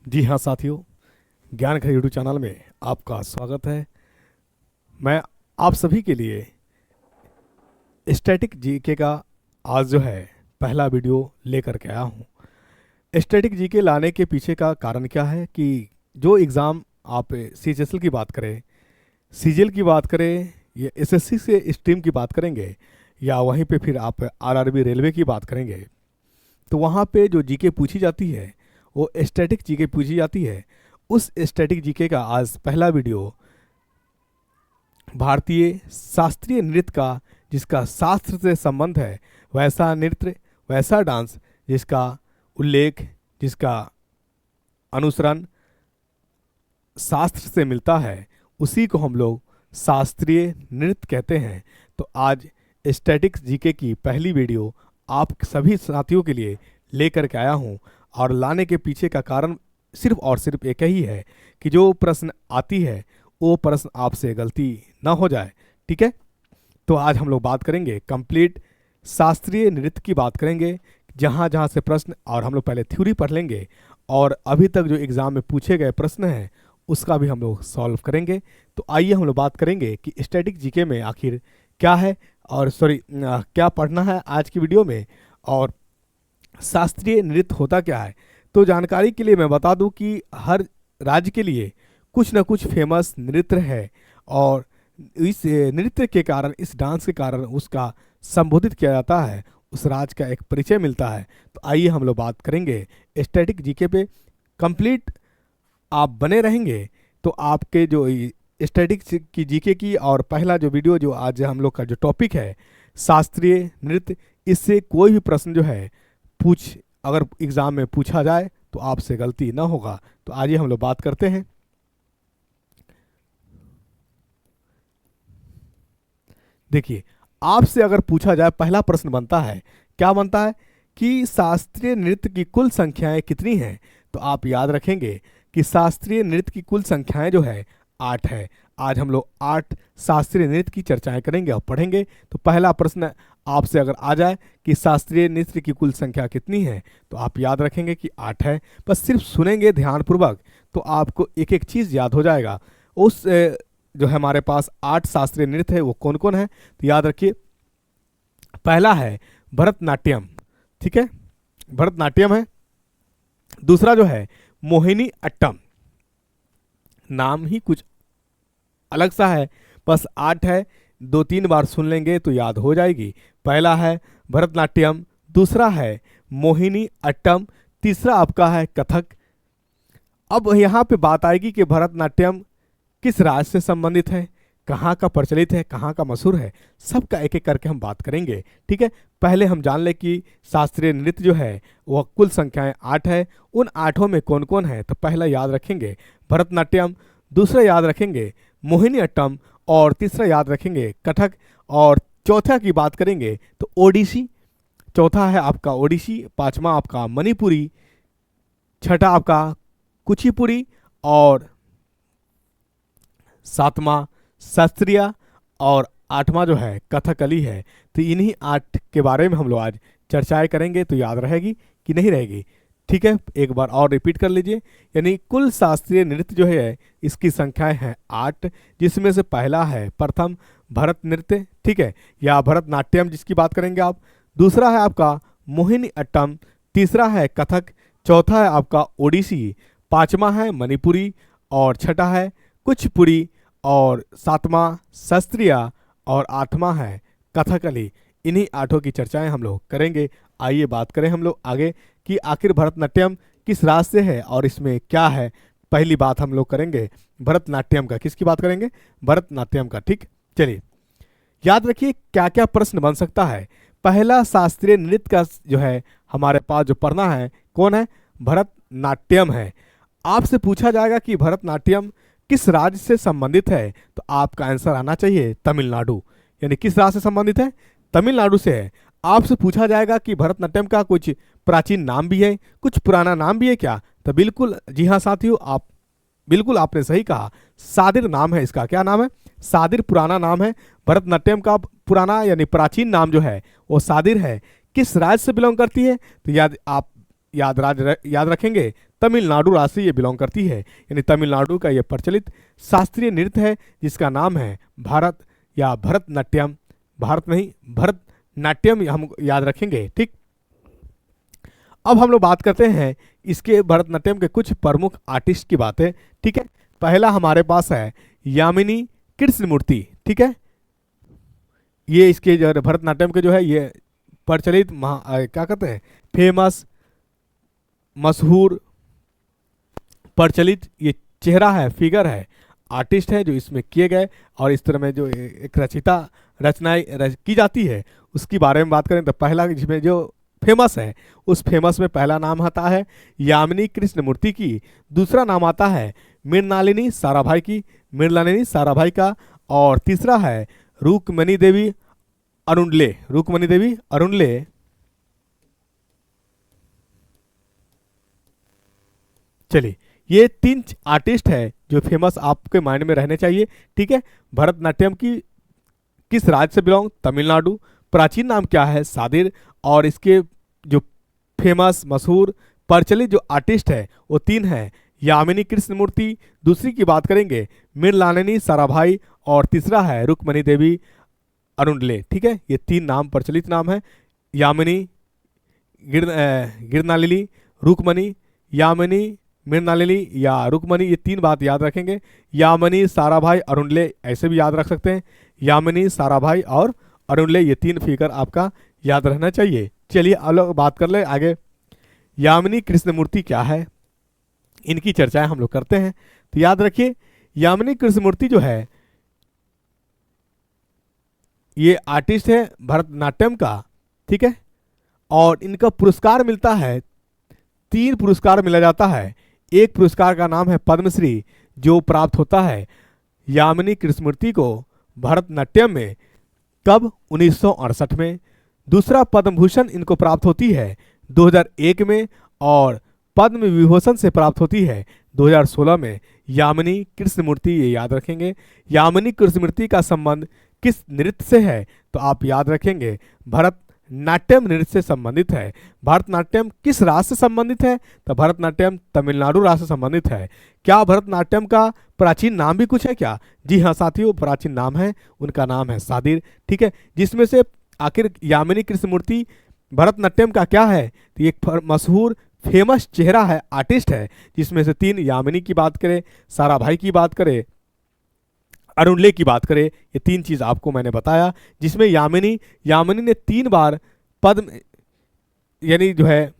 जी हाँ साथियों, ज्ञान घर यूट्यूब चैनल में आपका स्वागत है। मैं आप सभी के लिए स्टैटिक जीके का आज जो है पहला वीडियो लेकर के आया हूँ। स्टैटिक जीके लाने के पीछे का कारण क्या है कि जो एग्ज़ाम आप सीएचएसएल की बात करें, सीजीएल की बात करें या एसएससी से स्ट्रीम की बात करेंगे या वहीं पे फिर आप आरआरबी रेलवे की बात करेंगे, तो वहाँ पे जो जीके पूछी जाती है वो स्टैटिक जीके पूछी जाती है। उस स्टैटिक जीके का आज पहला वीडियो भारतीय शास्त्रीय नृत्य का, जिसका शास्त्र से संबंध है, वैसा नृत्य वैसा डांस जिसका उल्लेख, जिसका अनुसरण शास्त्र से मिलता है, उसी को हम लोग शास्त्रीय नृत्य कहते हैं। तो आज स्टैटिक जीके की पहली वीडियो आप सभी साथियों के लिए लेकर के आया हूँ, और लाने के पीछे का कारण सिर्फ और सिर्फ एक ही है कि जो प्रश्न आती है वो प्रश्न आपसे गलती ना हो जाए। ठीक है, तो आज हम लोग बात करेंगे कंप्लीट शास्त्रीय नृत्य की बात करेंगे, जहाँ जहाँ से प्रश्न, और हम लोग पहले थ्योरी पढ़ लेंगे और अभी तक जो एग्ज़ाम में पूछे गए प्रश्न हैं उसका भी हम लोग सॉल्व करेंगे। तो आइए हम लोग बात करेंगे कि स्टैटिक जीके में आखिर क्या है, और क्या पढ़ना है आज की वीडियो में, और शास्त्रीय नृत्य होता क्या है। तो जानकारी के लिए मैं बता दूं कि हर राज्य के लिए कुछ ना कुछ फेमस नृत्य है, और इस नृत्य के कारण, इस डांस के कारण उसका संबोधित किया जाता है, उस राज्य का एक परिचय मिलता है। तो आइए हम लोग बात करेंगे स्टैटिक जीके पे। कंप्लीट आप बने रहेंगे तो आपके जो स्टैटिक की जीके की और पहला जो वीडियो, जो आज हम लोग का जो टॉपिक है शास्त्रीय नृत्य, इससे कोई भी प्रश्न जो है अगर एग्ज़ाम में पूछा जाए तो आपसे गलती ना होगा। तो आइए हम लोग बात करते हैं। देखिए, आपसे अगर पूछा जाए, पहला प्रश्न बनता है, क्या बनता है कि शास्त्रीय नृत्य की कुल संख्याएं कितनी हैं। तो आप याद रखेंगे कि शास्त्रीय नृत्य की कुल संख्याएं जो है 8 है। आज हम लोग 8 शास्त्रीय नृत्य की चर्चाएं करेंगे और पढ़ेंगे। तो पहला प्रश्न आपसे अगर आ जाए कि शास्त्रीय नृत्य की कुल संख्या कितनी है, तो आप याद रखेंगे कि 8 है। बस सिर्फ सुनेंगे ध्यानपूर्वक तो आपको एक एक चीज़ याद हो जाएगा। उस जो है हमारे पास 8 शास्त्रीय नृत्य है वो कौन कौन है, तो याद रखिए। पहला है भरतनाट्यम, ठीक है, भरतनाट्यम है। दूसरा जो है मोहिनी अट्टम, नाम ही कुछ अलग सा है, बस 8 है, 2-3 बार सुन लेंगे तो याद हो जाएगी। पहला है भरतनाट्यम, दूसरा है मोहिनी अट्टम, तीसरा आपका है कथक। अब यहाँ पे बात आएगी कि भरतनाट्यम किस राज्य से संबंधित है, कहाँ का प्रचलित है, कहाँ का मशहूर है, सबका एक एक करके हम बात करेंगे। ठीक है, पहले हम जान ले कि शास्त्रीय नृत्य जो है वह कुल संख्याएं 8 है। उन 8 में कौन कौन है, तो पहला याद रखेंगे भरतनाट्यम, दूसरा याद रखेंगे मोहिनी अट्टम, और तीसरा याद रखेंगे कथक, और चौथा की बात करेंगे तो ओडिसी। चौथा है आपका ओडिसी, पांचवा आपका मणिपुरी, छठा आपका कुचिपुड़ी, और सातवां शास्त्रीय, और आठवां जो है कथकली है। तो इन्हीं 8 के बारे में हम लोग आज चर्चाएं करेंगे, तो याद रहेगी कि नहीं रहेगी। ठीक है, एक बार और रिपीट कर लीजिए। यानी कुल शास्त्रीय नृत्य जो है इसकी संख्याएं हैं 8, जिसमें से पहला है प्रथम भरत नृत्य, ठीक है, या भरतनाट्यम जिसकी बात करेंगे आप। दूसरा है आपका मोहिनी अट्टम, तीसरा है कथक, चौथा है आपका ओडिसी, पांचवा है मणिपुरी, और छठा है कुचिपुड़ी, और सातवां शास्त्रीय, और आठवां है कथकली। इन्हीं 8 की चर्चाएं हम लोग करेंगे। आइए बात करें हम लोग आगे कि आखिर भरतनाट्यम किस राज्य से है और इसमें क्या है। पहली बात हम लोग करेंगे भरतनाट्यम का। किसकी बात करेंगे, भरतनाट्यम का। ठीक, चलिए याद रखिए क्या क्या प्रश्न बन सकता है। पहला शास्त्रीय नृत्य का जो है हमारे पास जो पढ़ना है कौन है, भरतनाट्यम है। आपसे पूछा जाएगा कि भरतनाट्यम किस राज्य से संबंधित है, तो आपका आंसर आना चाहिए तमिलनाडु। यानी किस राज्य से संबंधित है, तमिलनाडु से है। आपसे पूछा जाएगा कि भरतनाट्यम का कुछ प्राचीन नाम भी है, कुछ पुराना नाम भी है क्या, तो बिल्कुल जी हाँ साथियों, आप बिल्कुल आपने सही कहा, सादिर नाम है इसका। क्या नाम है, सादिर पुराना नाम है। भरतनाट्यम का पुराना यानी प्राचीन नाम जो है वो सादिर है। किस राज्य से बिलोंग करती है, तो याद आप याद रखेंगे, तमिलनाडु राज्य से ये बिलोंग करती है, यानी तमिलनाडु का ये प्रचलित शास्त्रीय नृत्य है जिसका नाम है भारत या भरतनाट्यम। भारत नहीं, भरतनाट्यम हम याद रखेंगे। ठीक, अब हम लोग बात करते हैं इसके भरतनाट्यम के कुछ प्रमुख आर्टिस्ट की बातें। ठीक है, पहला हमारे पास है यामिनी कृष्णमूर्ति। ठीक है, ये इसके जो भरतनाट्यम के जो है ये प्रचलित क्या कहते हैं, फेमस, मशहूर, प्रचलित ये चेहरा है, फिगर है, आर्टिस्ट है जो इसमें किए गए। और इस तरह में जो एक रचनाएं की जाती है उसके बारे में बात करें तो पहला जिसमें जो फेमस है, उस फेमस में पहला नाम आता है यामिनी कृष्णमूर्ति की, दूसरा नाम आता है मृणालिनी साराभाई का, और तीसरा है रुक्मणी देवी अरुणले। चलिए, ये 3 आर्टिस्ट है जो फेमस आपके माइंड में रहने चाहिए। ठीक है, भरतनाट्यम की किस राज्य से बिलोंग, तमिलनाडु, प्राचीन नाम क्या है, सादिर, और इसके जो फेमस, मशहूर, प्रचलित जो आर्टिस्ट है वो 3 हैं, यामिनी कृष्णमूर्ति, दूसरी की बात करेंगे मृणालिनी साराभाई, और तीसरा है रुक्मणी देवी अरुणले। ठीक है, ये 3 नाम प्रचलित नाम है, यामिनी, गिरनालिनी, रुक्मणी, यामिनी, मृणालिनी या रुक्मणी, ये 3 बात याद रखेंगे। यामिनी, साराभाई, अरुणले ऐसे भी याद रख सकते हैं, यामिनी, साराभाई और अरुणले, ये 3 फिगर आपका याद रहना चाहिए। चलिए अब लोग बात कर ले आगे, यामिनी कृष्णमूर्ति क्या है, इनकी चर्चाएं हम लोग करते हैं। तो याद रखिए, यामिनी कृष्णमूर्ति जो है ये आर्टिस्ट है भरतनाट्यम का। ठीक है, और इनका पुरस्कार मिलता है, 3 पुरस्कार मिला जाता है। एक पुरस्कार का नाम है पद्मश्री, जो प्राप्त होता है यामिनी कृष्णमूर्ति को भरतनाट्यम में, कब, 1968 में। दूसरा पद्म भूषण इनको प्राप्त होती है 2001 में, और पद्म विभूषण से प्राप्त होती है 2016 में। यामिनी कृष्णमूर्ति, ये याद रखेंगे। यामिनी कृष्णमूर्ति का संबंध किस नृत्य से है, तो आप याद रखेंगे भरतनाट्यम नृत्य से संबंधित है। भरतनाट्यम किस राज्य से संबंधित है, तो भरतनाट्यम तमिलनाडु राज्य से संबंधित है। क्या भरतनाट्यम का प्राचीन नाम भी कुछ है क्या? जी हाँ साथियों, प्राचीन नाम है, उनका नाम है सादिर। ठीक है, जिसमें से आखिर यामिनी कृष्णमूर्ति भरतनाट्यम का क्या है, तो एक मशहूर फेमस चेहरा है, आर्टिस्ट है, जिसमें से 3, यामिनी की बात करें, साराभाई की बात करें, अरुणले की बात करें, ये 3 चीज आपको मैंने बताया। जिसमें यामिनी ने 3 बार पद्म यानी जो है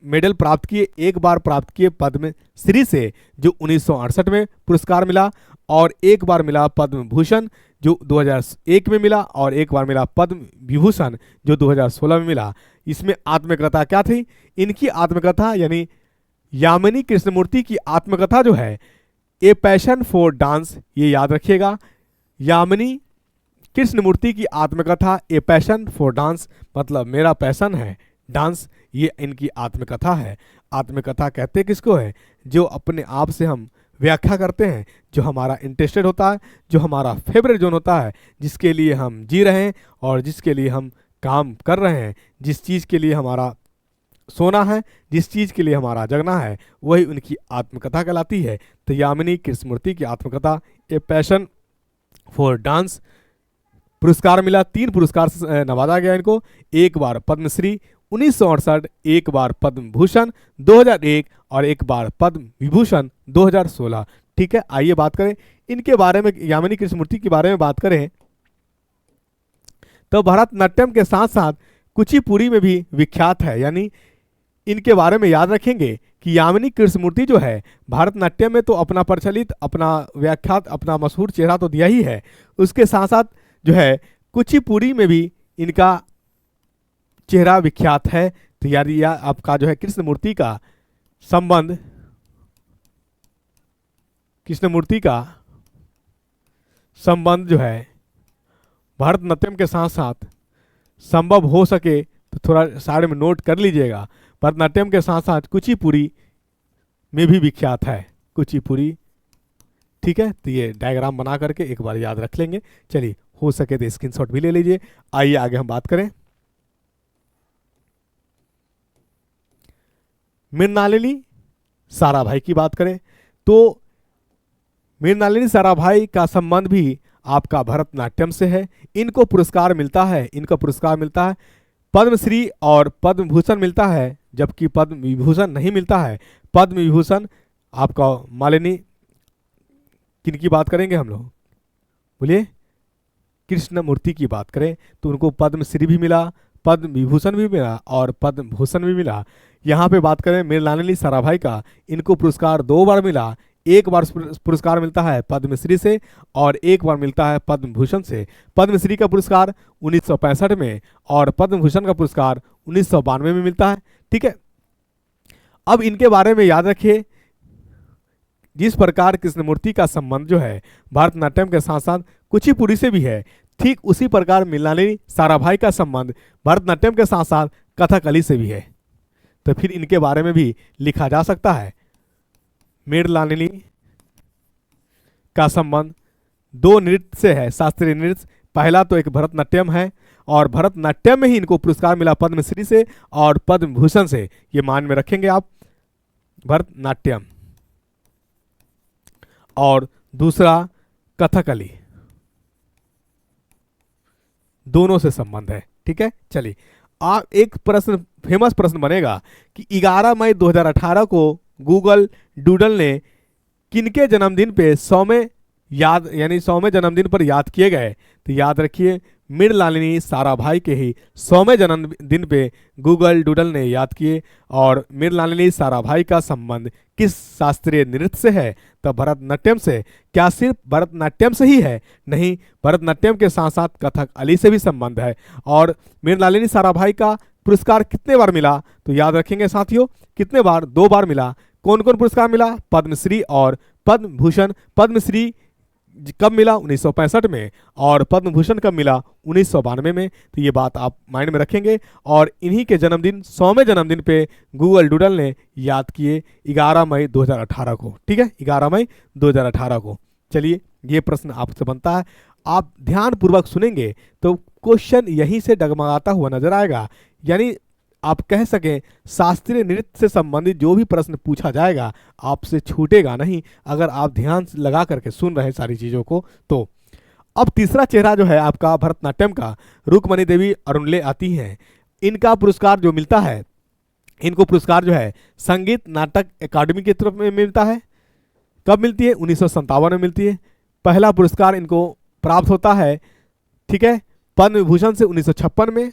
मेडल प्राप्त किए, 1 बार प्राप्त किए पद्मश्री से जो 1968 में पुरस्कार मिला, और 1 बार मिला पद्म भूषण जो 2001 में मिला, और 1 बार मिला पद्म विभूषण जो 2016 में मिला। इसमें आत्मकथा क्या थी, इनकी आत्मकथा यानी यामिनी कृष्णमूर्ति की आत्मकथा जो है ए पैशन फॉर डांस, ये याद रखिएगा। यामिनी कृष्णमूर्ति की आत्मकथा ए पैशन फॉर डांस, मतलब मेरा पैशन है डांस, ये इनकी आत्मकथा है। आत्मकथा कहते किसको है, जो अपने आप से हम व्याख्या करते हैं, जो हमारा इंटरेस्टेड होता है, जो हमारा फेवरेट जोन होता है, जिसके लिए हम जी रहे हैं और जिसके लिए हम काम कर रहे हैं, जिस चीज़ के लिए हमारा सोना है, जिस चीज़ के लिए हमारा जगना है, वही उनकी आत्मकथा कहलाती है। तो यामिनी कृष्णमूर्ति की आत्मकथा ए पैशन फॉर डांस, पुरस्कार मिला, 3 पुरस्कार से नवाजा गया इनको। 1 बार पद्मश्री 1968, 1 बार पद्म भूषण 2001 और 1 बार पद्म विभूषण 2016। ठीक है, आइए बात करें इनके बारे में, यामिनी कृष्णमूर्ति के बारे में बात करें तो भरतनाट्यम के साथ साथ कुचिपुड़ी में भी विख्यात है। यानी इनके बारे में याद रखेंगे कि यामिनी कृष्णमूर्ति जो है भरतनाट्यम में तो अपना प्रचलित, अपना व्याख्यात, अपना मशहूर चेहरा तो दिया ही है, उसके साथ साथ जो है कुचिपुड़ी में भी इनका चेहरा विख्यात है। तो यानी आपका जो है कृष्णमूर्ति का संबंध जो है भरतनाट्यम के साथ साथ संभव हो सके तो थोड़ा साइड में नोट कर लीजिएगा, भरतनाट्यम के साथ साथ कुचिपुड़ी में भी विख्यात है, कुचिपुड़ी। ठीक है, तो ये डायग्राम बना करके एक बार याद रख लेंगे। चलिए, हो सके तो स्क्रीनशॉट भी ले लीजिए। आइए आगे हम बात करें। मृणालिनी साराभाई की बात करें तो मृणालिनी साराभाई का संबंध भी आपका भरतनाट्यम से है। इनको पुरस्कार मिलता है, इनको पुरस्कार मिलता है, पद्मश्री और पद्म भूषण मिलता है, जबकि पद्म विभूषण नहीं मिलता है। पद्म विभूषण आपका मालिनी किनकी बात करेंगे हम लोग, बोलिए, कृष्णमूर्ति की बात करें तो उनको पद्मश्री भी मिला, पद्म विभूषण भी मिला और पद्म भूषण भी मिला। यहाँ पे बात करें मृणालिनी साराभाई का, इनको पुरस्कार 2 बार मिला। एक बार पुरस्कार मिलता है पद्मश्री से और एक बार मिलता है पद्म भूषण से। पद्मश्री का पुरस्कार 1965 में और पद्म भूषण का पुरस्कार 1992 में मिलता है। ठीक है, अब इनके बारे में याद रखिए, जिस प्रकार कृष्णमूर्ति का संबंध जो है भरतनाट्यम के साथ साथ कुचिपुड़ी से भी है, ठीक उसी प्रकार मृणालिनी साराभाई का संबंध भरतनाट्यम के साथ साथ कथकली से भी है। तो फिर इनके बारे में भी लिखा जा सकता है। मृणालिनी का संबंध 2 नृत्य से है, शास्त्रीय नृत्य। पहला तो एक भरतनाट्यम है और भरतनाट्यम में ही इनको पुरस्कार मिला पद्मश्री से और पद्म भूषण से, ये मान में रखेंगे आप, भरतनाट्यम। और दूसरा कथकली, दोनों से संबंध है। ठीक है, चलिए आप एक प्रश्न, फेमस प्रश्न बनेगा कि 11 मई 2018 को गूगल डूडल ने किनके जन्मदिन पे 100वें याद यानी 100वें जन्मदिन पर याद किए गए। तो याद रखिए, मृणालिनी साराभाई के ही 100वें जन्मदिन पे गूगल डूडल ने याद किए। और मृणालिनी साराभाई का संबंध किस शास्त्रीय नृत्य से है? तो भरतनाट्यम से। क्या सिर्फ भरतनाट्यम से ही है? नहीं, भरतनाट्यम के साथ साथ कथकली से भी संबंध है। और मृणालिनी साराभाई का पुरस्कार कितने बार मिला? तो याद रखेंगे साथियों, कितने बार? 2 बार मिला। कौन कौन पुरस्कार मिला? पद्मश्री और पद्म भूषण। पद्मश्री कब मिला? 1965 में। और पद्म भूषण कब मिला? 1992 में। तो ये बात आप माइंड में रखेंगे। और इन्हीं के जन्मदिन, 100वें जन्मदिन पे गूगल डूडल ने याद किए 11 मई 2018 को। ठीक है, 11 मई 2018 को। चलिए, ये प्रश्न आपसे बनता है, आप ध्यान पूर्वक सुनेंगे तो क्वेश्चन यहीं से डगमगाता हुआ नजर आएगा। यानी आप कह सकें शास्त्रीय नृत्य से संबंधित जो भी प्रश्न पूछा जाएगा आपसे छूटेगा नहीं, अगर आप ध्यान लगा करके सुन रहे सारी चीज़ों को। तो अब तीसरा चेहरा जो है आपका भरतनाट्यम का, रुक्मणी देवी अरुणले आती हैं। इनका पुरस्कार जो मिलता है, इनको पुरस्कार जो है संगीत नाटक अकादमी की तरफ में मिलता है। कब मिलती है? 1957 में मिलती है। पहला पुरस्कार इनको प्राप्त होता है, ठीक है, पद्म विभूषण से 1956 में।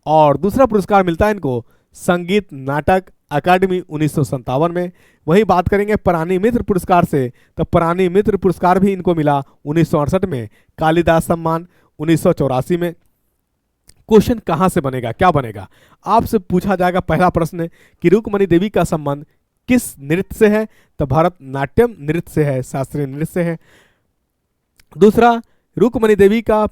और दूसरा पुरस्कार मिलता है इनको संगीत नाटक अकादमी 1957 में। वहीं बात करेंगे परानी मित्र पुरस्कार से, तो परानी मित्र पुरस्कार भी इनको मिला 1968 में। कालिदास सम्मान 1984 में। क्वेश्चन कहां से बनेगा, क्या बनेगा? आपसे पूछा जाएगा पहला प्रश्न कि रुक्मणी देवी का संबंध किस नृत्य से है? तो भरतनाट्यम नृत्य से है, शास्त्रीय नृत्य से है। दूसरा, रुक्मणी देवी का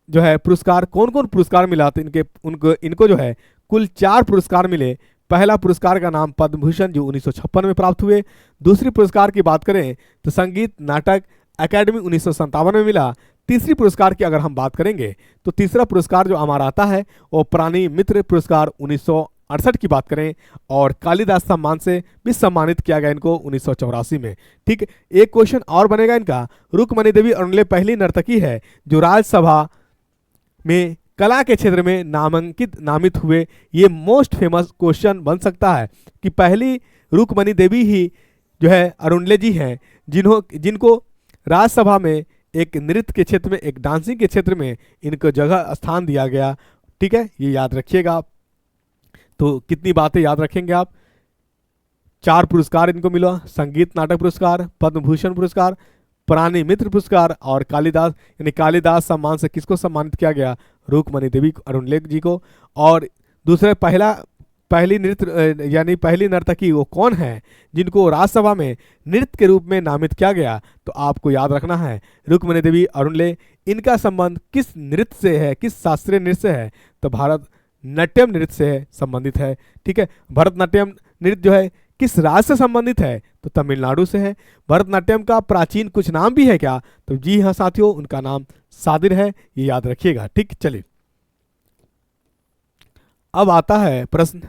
जो है पुरस्कार, कौन कौन पुरस्कार मिला? तो इनको जो है कुल 4 पुरस्कार मिले। पहला पुरस्कार का नाम पद्म भूषण, जो 1956 में प्राप्त हुए। दूसरी पुरस्कार की बात करें तो संगीत नाटक अकादमी 1957 में मिला। तीसरी पुरस्कार की अगर हम बात करेंगे तो तीसरा पुरस्कार जो हमारा आता है वो प्राणी मित्र पुरस्कार 1968 की बात करें। और कालिदास सम्मान से भी सम्मानित किया गया इनको 1984 में। ठीक, एक क्वेश्चन और बनेगा इनका, रुक्मणी देवी अरुणले पहली नर्तकी है जो राज्यसभा में कला के क्षेत्र में नामित हुए। ये मोस्ट फेमस क्वेश्चन बन सकता है कि पहली रुक्मणी देवी ही जो है अरुणले जी हैं जिनको राज्यसभा में एक नृत्य के क्षेत्र में, एक डांसिंग के क्षेत्र में इनको जगह स्थान दिया गया। ठीक है, ये याद रखिएगा आप। तो कितनी बातें याद रखेंगे आप? 4 पुरस्कार इनको मिला, संगीत नाटक पुरस्कार, पद्म भूषण पुरस्कार, प्राणी मित्र पुरस्कार और कालिदास यानी कालिदास सम्मान से किसको सम्मानित किया गया? रुक्मणी देवी अरुणले जी को। और दूसरे पहली नृत्य यानी पहली नर्तकी वो कौन है जिनको राज्यसभा में नृत्य के रूप में नामित किया गया? तो आपको याद रखना है रुक्मणी देवी अरुणले। इनका संबंध किस नृत्य से है, किस शास्त्रीय नृत्य से है? तो भरतनाट्यम नृत्य से संबंधित है। ठीक है, भरतनाट्यम नृत्य जो है किस राज्य से संबंधित है? तो तमिलनाडु से है। भरतनाट्यम का प्राचीन कुछ नाम भी है क्या? तो जी हाँ साथियों, उनका नाम सादिर है, ये याद रखिएगा। ठीक, चलिए अब आता है प्रश्न,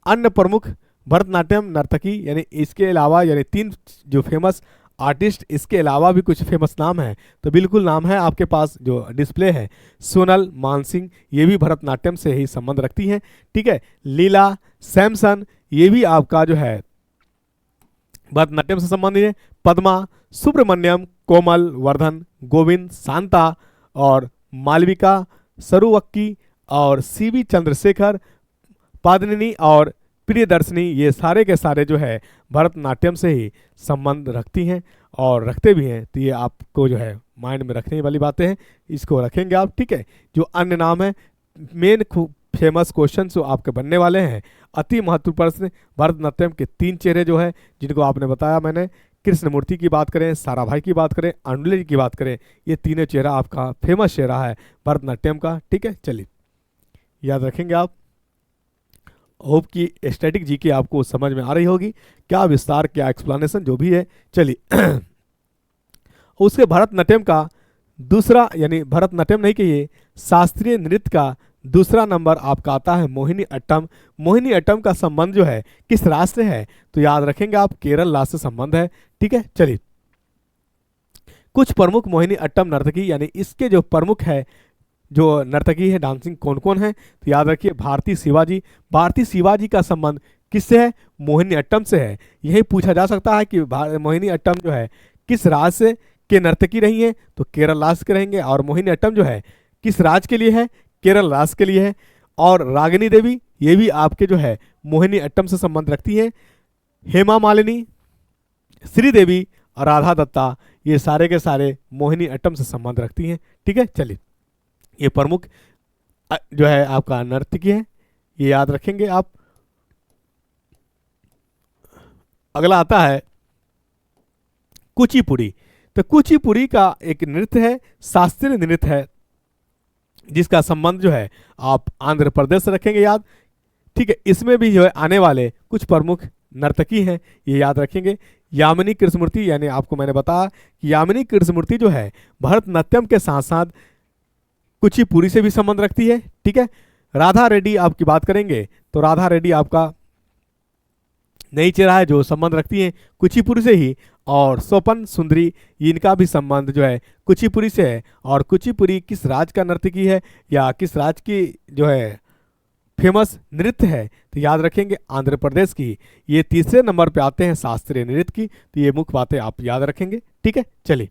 अन्य प्रमुख भरतनाट्यम नर्तकी यानी इसके अलावा यानी 3 जो फेमस आर्टिस्ट, इसके अलावा भी कुछ फेमस नाम है, तो बिल्कुल नाम है आपके पास जो डिस्प्ले है। सोनल मानसिंह, ये भी भरतनाट्यम से ही संबंध रखती हैं, ठीक है। लीला सैमसन, ये भी आपका जो है भरतनाट्यम से संबंधित है। पद्मा सुब्रमण्यम, कोमल वर्धन, गोविंद शांता और मालविका सरुवक्की और सीवी चंद्रशेखर, पादनिनी और प्रियदर्शनी, ये सारे के सारे जो है भरतनाट्यम से ही संबंध रखती हैं और रखते भी हैं। तो ये आपको जो है माइंड में रखने वाली बातें हैं, इसको रखेंगे आप, ठीक है। जो अन्य नाम है, मेन फेमस क्वेश्चन जो आपके बनने वाले हैं, अति महत्वपूर्ण प्रश्न, भरतनाट्यम के 3 चेहरे जो है जिनको आपने बताया मैंने, कृष्णमूर्ति की बात करें, साराभाई की बात करें, आंडुले जी की बात करें, ये तीनों चेहरा आपका फेमस चेहरा है भरतनाट्यम का, ठीक है। चलिए याद रखेंगे आप। होप की स्टैटिक जीके आपको समझ में आ रही होगी, क्या विस्तार क्या एक्सप्लेनेशन जो भी है। चलिए उसके भरतनाट्यम का दूसरा, यानी भरतनाट्यम नहीं कहिए, शास्त्रीय नृत्य का दूसरा नंबर आपका आता है मोहिनी अट्टम। मोहिनी अट्टम का संबंध जो है किस राज्य से है, तो याद रखेंगे आप केरल राज्य से संबंध है, ठीक है। चलिए कुछ प्रमुख मोहिनी अट्टम नर्तकी, यानी इसके जो प्रमुख है जो नर्तकी है डांसिंग कौन कौन है, तो याद रखिए भारती शिवाजी। भारती शिवाजी का संबंध किससे है, मोहिनी अट्टम से है। यही पूछा जा सकता है कि मोहिनी अट्टम जो है किस राज्य से के नर्तकी रही है, तो केरल राज्य के रहेंगे। और मोहिनी अट्टम जो है किस राज्य के लिए है, केरल राज्य के लिए है। और रागिनी देवी, ये भी आपके जो है मोहिनी अट्टम से संबंध रखती है। हेमा मालिनी, श्रीदेवी और राधा दत्ता, ये सारे के सारे मोहिनी अट्टम से संबंध रखती हैं, ठीक है। चलिए ये प्रमुख जो है आपका नर्तकी है, ये याद रखेंगे आप। अगला आता है कुचिपुड़ी। तो कुचिपुड़ी का एक नृत्य है, शास्त्रीय नृत्य है, जिसका संबंध जो है आप आंध्र प्रदेश से रखेंगे याद, ठीक है। इसमें भी जो है आने वाले कुछ प्रमुख नर्तकी हैं, ये याद रखेंगे। यामिनी कृष्णमूर्ति, यानी आपको मैंने बताया कि यामिनी कृष्णमूर्ति जो है भरतनाट्यम के साथ साथ कुचिपुड़ी से भी संबंध रखती है, ठीक है। राधा रेड्डी आपकी बात करेंगे तो राधा रेड्डी आपका नई चेहरा है जो संबंध रखती है कुचिपुड़ी से ही। और स्वपन सुंदरी, इनका भी संबंध जो है कुचिपुड़ी से है। और कुचिपुड़ी किस राज्य का नर्तकी है या किस राज्य की जो है फेमस नृत्य है, तो याद रखेंगे आंध्र प्रदेश की। ये तीसरे नंबर पे आते हैं शास्त्रीय नृत्य की, तो ये मुख्य बातें आप याद रखेंगे, ठीक है। चलिए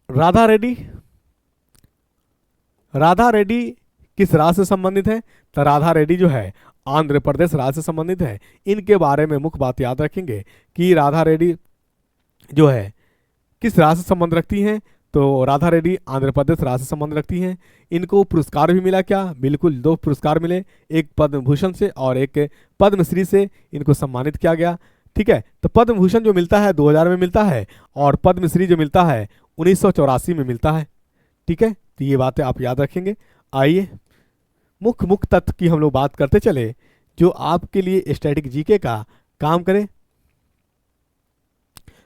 राधा रेड्डी, राधा रेड्डी किस राज्य से संबंधित है, तो राधा रेड्डी जो है आंध्र प्रदेश राज्य से संबंधित है। इनके बारे में मुख्य बात याद रखेंगे कि राधा रेड्डी जो है किस राज्य से संबंध रखती हैं, तो राधा रेड्डी आंध्र प्रदेश राज्य से संबंध रखती हैं। इनको पुरस्कार भी मिला क्या, बिल्कुल 2 पुरस्कार मिले, एक पद्म भूषण से और एक पद्मश्री से इनको सम्मानित किया गया, ठीक है। तो पद्म भूषण जो मिलता है 2000 में मिलता है और पद्मश्री जो मिलता है 1984 में मिलता है, ठीक है। तो ये बातें आप याद रखेंगे। आइए मुख्य तत्व की हम लोग बात करते चले जो आपके लिए स्टैटिक जीके का काम करे।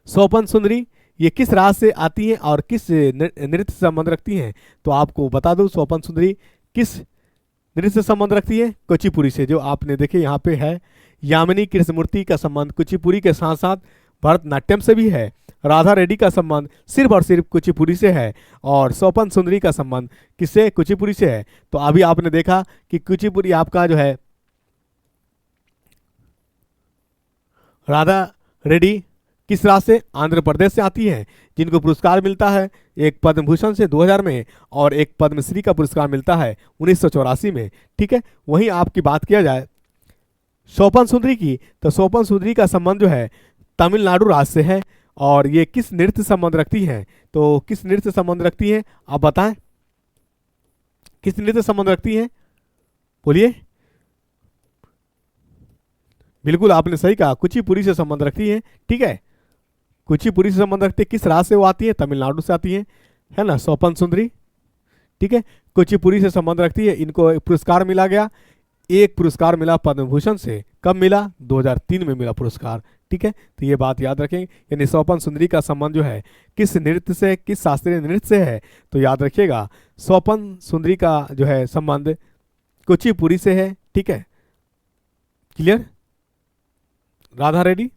स्वपन सुंदरी, ये किस राज्य से आती हैं और किस नृत्य से संबंध रखती हैं, तो आपको बता दूं स्वपन सुंदरी किस नृत्य से संबंध रखती है, कुचिपुड़ी से, जो आपने देखे यहाँ पे है। यामिनी कृष्णमूर्ति का संबंध कुचिपुड़ी के साथ साथ भरतनाट्यम से भी है। राधा रेड्डी का संबंध सिर्फ और सिर्फ कुचिपुड़ी से है। और स्वपन सुंदरी का संबंध किससे, कुचिपुड़ी से है। तो अभी आपने देखा कि कुचिपुड़ी आपका जो है राधा रेड्डी किस राज्य से, आंध्र प्रदेश से आती है, जिनको पुरस्कार मिलता है एक पद्म भूषण से 2000 में और एक पद्मश्री का पुरस्कार मिलता है 1984 में, ठीक है। वहीं आपकी बात किया जाए स्वपन सुंदरी की, तो स्वपन सुंदरी का संबंध जो है तमिलनाडु राज्य से है। और ये किस नृत्य संबंध रखती हैं, तो किस नृत्य संबंध रखती हैं आप बताएं, किस नृत्य संबंध रखती हैं, बोलिए। बिल्कुल आपने सही कहा, कुचिपुड़ी से संबंध रखती है, ठीक है। कुचिपुड़ी से संबंध रखती है, किस राज्य से वो आती है, तमिलनाडु से आती है ना, स्वपन सुंदरी, ठीक है। कुचिपुड़ी से संबंध रखती है, इनको एक पुरस्कार मिला गया, एक पुरस्कार मिला पद्म भूषण से, कब मिला, 2003 में मिला पुरस्कार, ठीक है, तो ये बात याद रखेंगे। यानी स्वपन सुंदरी का संबंध जो है किस नृत्य से, किस शास्त्रीय नृत्य से है, तो याद रखिएगा स्वपन सुंदरी का जो है संबंध कुचिपुड़ी से है। ठीक है, क्लियर। राधा रेड्डी,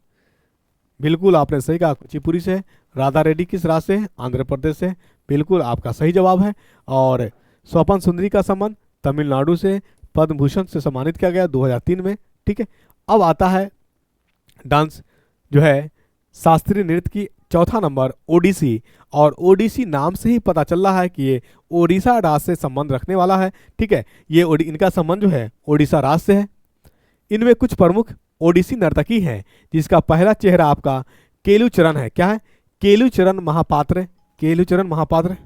बिल्कुल आपने सही कहा, कुचिपुड़ी से है। राधा रेड्डी किस राज्य से है? आंध्र प्रदेश से है, बिल्कुल आपका सही जवाब है। और स्वपन सुंदरी का संबंध तमिलनाडु से, पद्म भूषण से सम्मानित किया गया 2003 में। ठीक है, अब आता है डांस जो है शास्त्रीय नृत्य की चौथा नंबर ओडिसी। और ओडिसी नाम से ही पता चल रहा है कि ये ओडिशा राज्य से संबंध रखने वाला है। ठीक है, ये इनका संबंध जो है ओडिशा राज्य से है। इनमें कुछ प्रमुख ओडिसी नर्तकी हैं, जिसका पहला चेहरा आपका केलुचरण है। क्या है? केलुचरण महापात्र, केलुचरण महापात्र,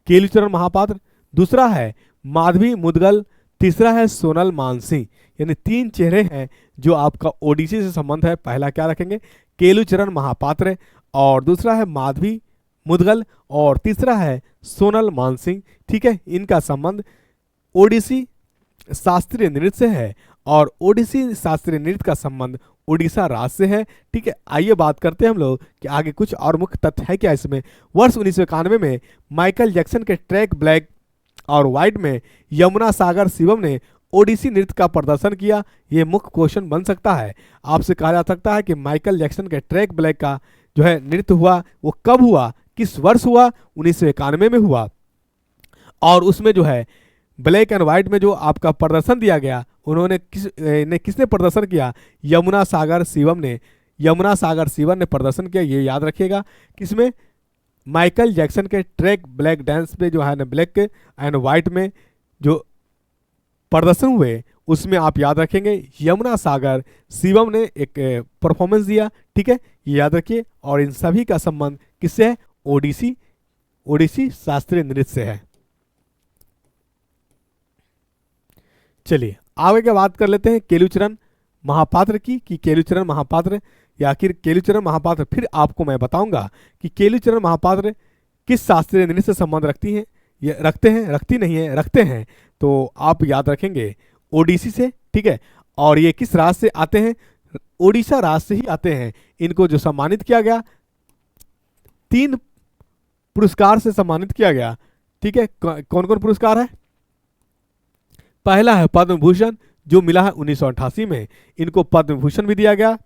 केलुचरण महापात्र। दूसरा है माधवी मुदगल, तीसरा है सोनल मानसिंह। यानी 3 चेहरे हैं जो आपका ओडिसी से संबंध है। पहला क्या रखेंगे? केलुचरण महापात्र, और दूसरा है माधवी मुदगल, और तीसरा है सोनल मानसिंह। ठीक है, इनका संबंध ओडिसी शास्त्रीय नृत्य से है, और ओडिसी शास्त्रीय नृत्य का संबंध उड़ीसा राज्य से है। ठीक है, आइए बात करते हैं हम लोग कि आगे कुछ और मुख्य तथ्य है क्या इसमें। वर्ष 1991 में माइकल जैक्सन के ट्रैक ब्लैक और व्हाइट में यमुना सागर शिवम ने ओडिसी नृत्य का प्रदर्शन किया। यह मुख्य क्वेश्चन बन सकता है, आपसे कहा जा सकता है कि माइकल जैक्सन के ट्रैक ब्लैक का जो है नृत्य हुआ वो कब हुआ, किस वर्ष हुआ? 1991 में हुआ। और उसमें जो है ब्लैक एंड व्हाइट में जो आपका प्रदर्शन दिया गया, उन्होंने किसने प्रदर्शन किया? यमुना सागर शिवम ने, यमुना सागर शिवम ने प्रदर्शन किया। ये याद रखिएगा, किसमें? माइकल जैक्सन के ट्रैक ब्लैक डांस पे जो है ना, ब्लैक एंड व्हाइट में जो प्रदर्शन हुए उसमें आप याद रखेंगे यमुना सागर शिवम ने एक परफॉर्मेंस दिया। ठीक है, ये याद रखिए। और इन सभी का संबंध किससे है? ओडिसी, ओडिसी शास्त्रीय नृत्य से है। चलिए आगे क्या बात कर लेते हैं केलुचरण महापात्र की, कि केलुचरण महापात्र या आखिर केलुचरण महापात्र, फिर आपको मैं बताऊंगा कि केलुचरण महापात्र किस शास्त्रीय नृत्य से संबंध रखती हैं, ये रखते हैं, रखती नहीं है, रखते हैं। तो आप याद रखेंगे ओडिसी से। ठीक है, और ये किस राज्य से आते हैं? ओडिशा राज्य से ही आते हैं। इनको जो सम्मानित किया गया 3 पुरस्कार से सम्मानित किया गया। ठीक है, कौन कौन पुरस्कार है? पहला है पद्म भूषण जो मिला है 1988 में। इनको पद्म भूषण भी दिया गया,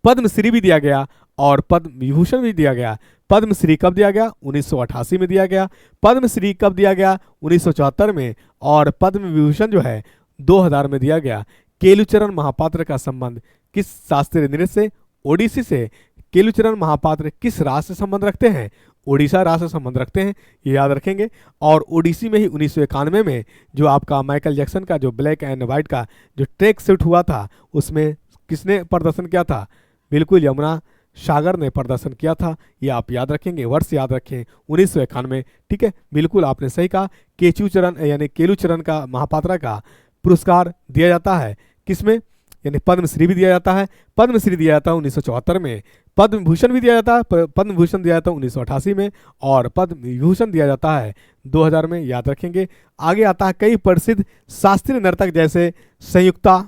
पद्मश्री भी दिया गया, और पद्म विभूषण भी दिया गया। पद्मश्री कब दिया गया? 1988 में दिया गया। पद्मश्री कब दिया गया? 1974 में। और पद्म विभूषण जो है 2000 में दिया गया। केलुचरण महापात्र का संबंध किस शास्त्रीय नृत्य से? ओडिसी से। केलुचरण महापात्र किस राज्य से संबंध रखते हैं? ओडिशा राज्य से संबंध रखते हैं, ये याद रखेंगे। और ओडिसी में ही 1991 में जो आपका माइकल जैक्सन का जो ब्लैक एंड व्हाइट का जो ट्रैक सूट हुआ था, उसमें किसने प्रदर्शन किया था? बिल्कुल यमुना सागर ने प्रदर्शन किया था। ये आप याद रखेंगे, वर्ष याद रखें 1991। ठीक है, बिल्कुल आपने सही कहा। केचुचरण यानी केलुचरण का महापात्रा का पुरस्कार दिया जाता है किसमें? यानी पद्मश्री भी दिया जाता है। पद्मश्री दिया जाता है 1974 में। पद्म भूषण भी दिया जाता है, पद्म भूषण दिया जाता है 1988 में, और पद्म विभूषण दिया जाता है 2000 में, याद रखेंगे। आगे आता है कई प्रसिद्ध शास्त्रीय नर्तक जैसे संयुक्ता,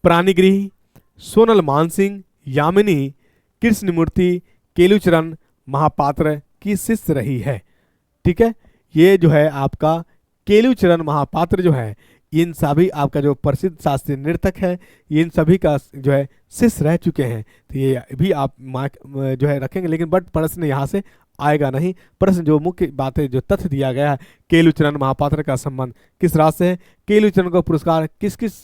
प्राणीगृह, सोनल मानसिंह, यामिनी कृष्णमूर्ति केलुचरण महापात्र की शिष्य रही है। ठीक है, ये जो है आपका केलुचरण महापात्र जो है, इन सभी आपका जो प्रसिद्ध शास्त्रीय नृतक है, इन सभी का जो है शिष्य रह चुके हैं। तो ये भी आप जो है रखेंगे, लेकिन बट प्रश्न यहाँ से आएगा नहीं। प्रश्न जो मुख्य बातें जो तथ्य दिया गया है, केलुचरण महापात्र का संबंध किस राज्य से है? केलुचरण को पुरस्कार किस किस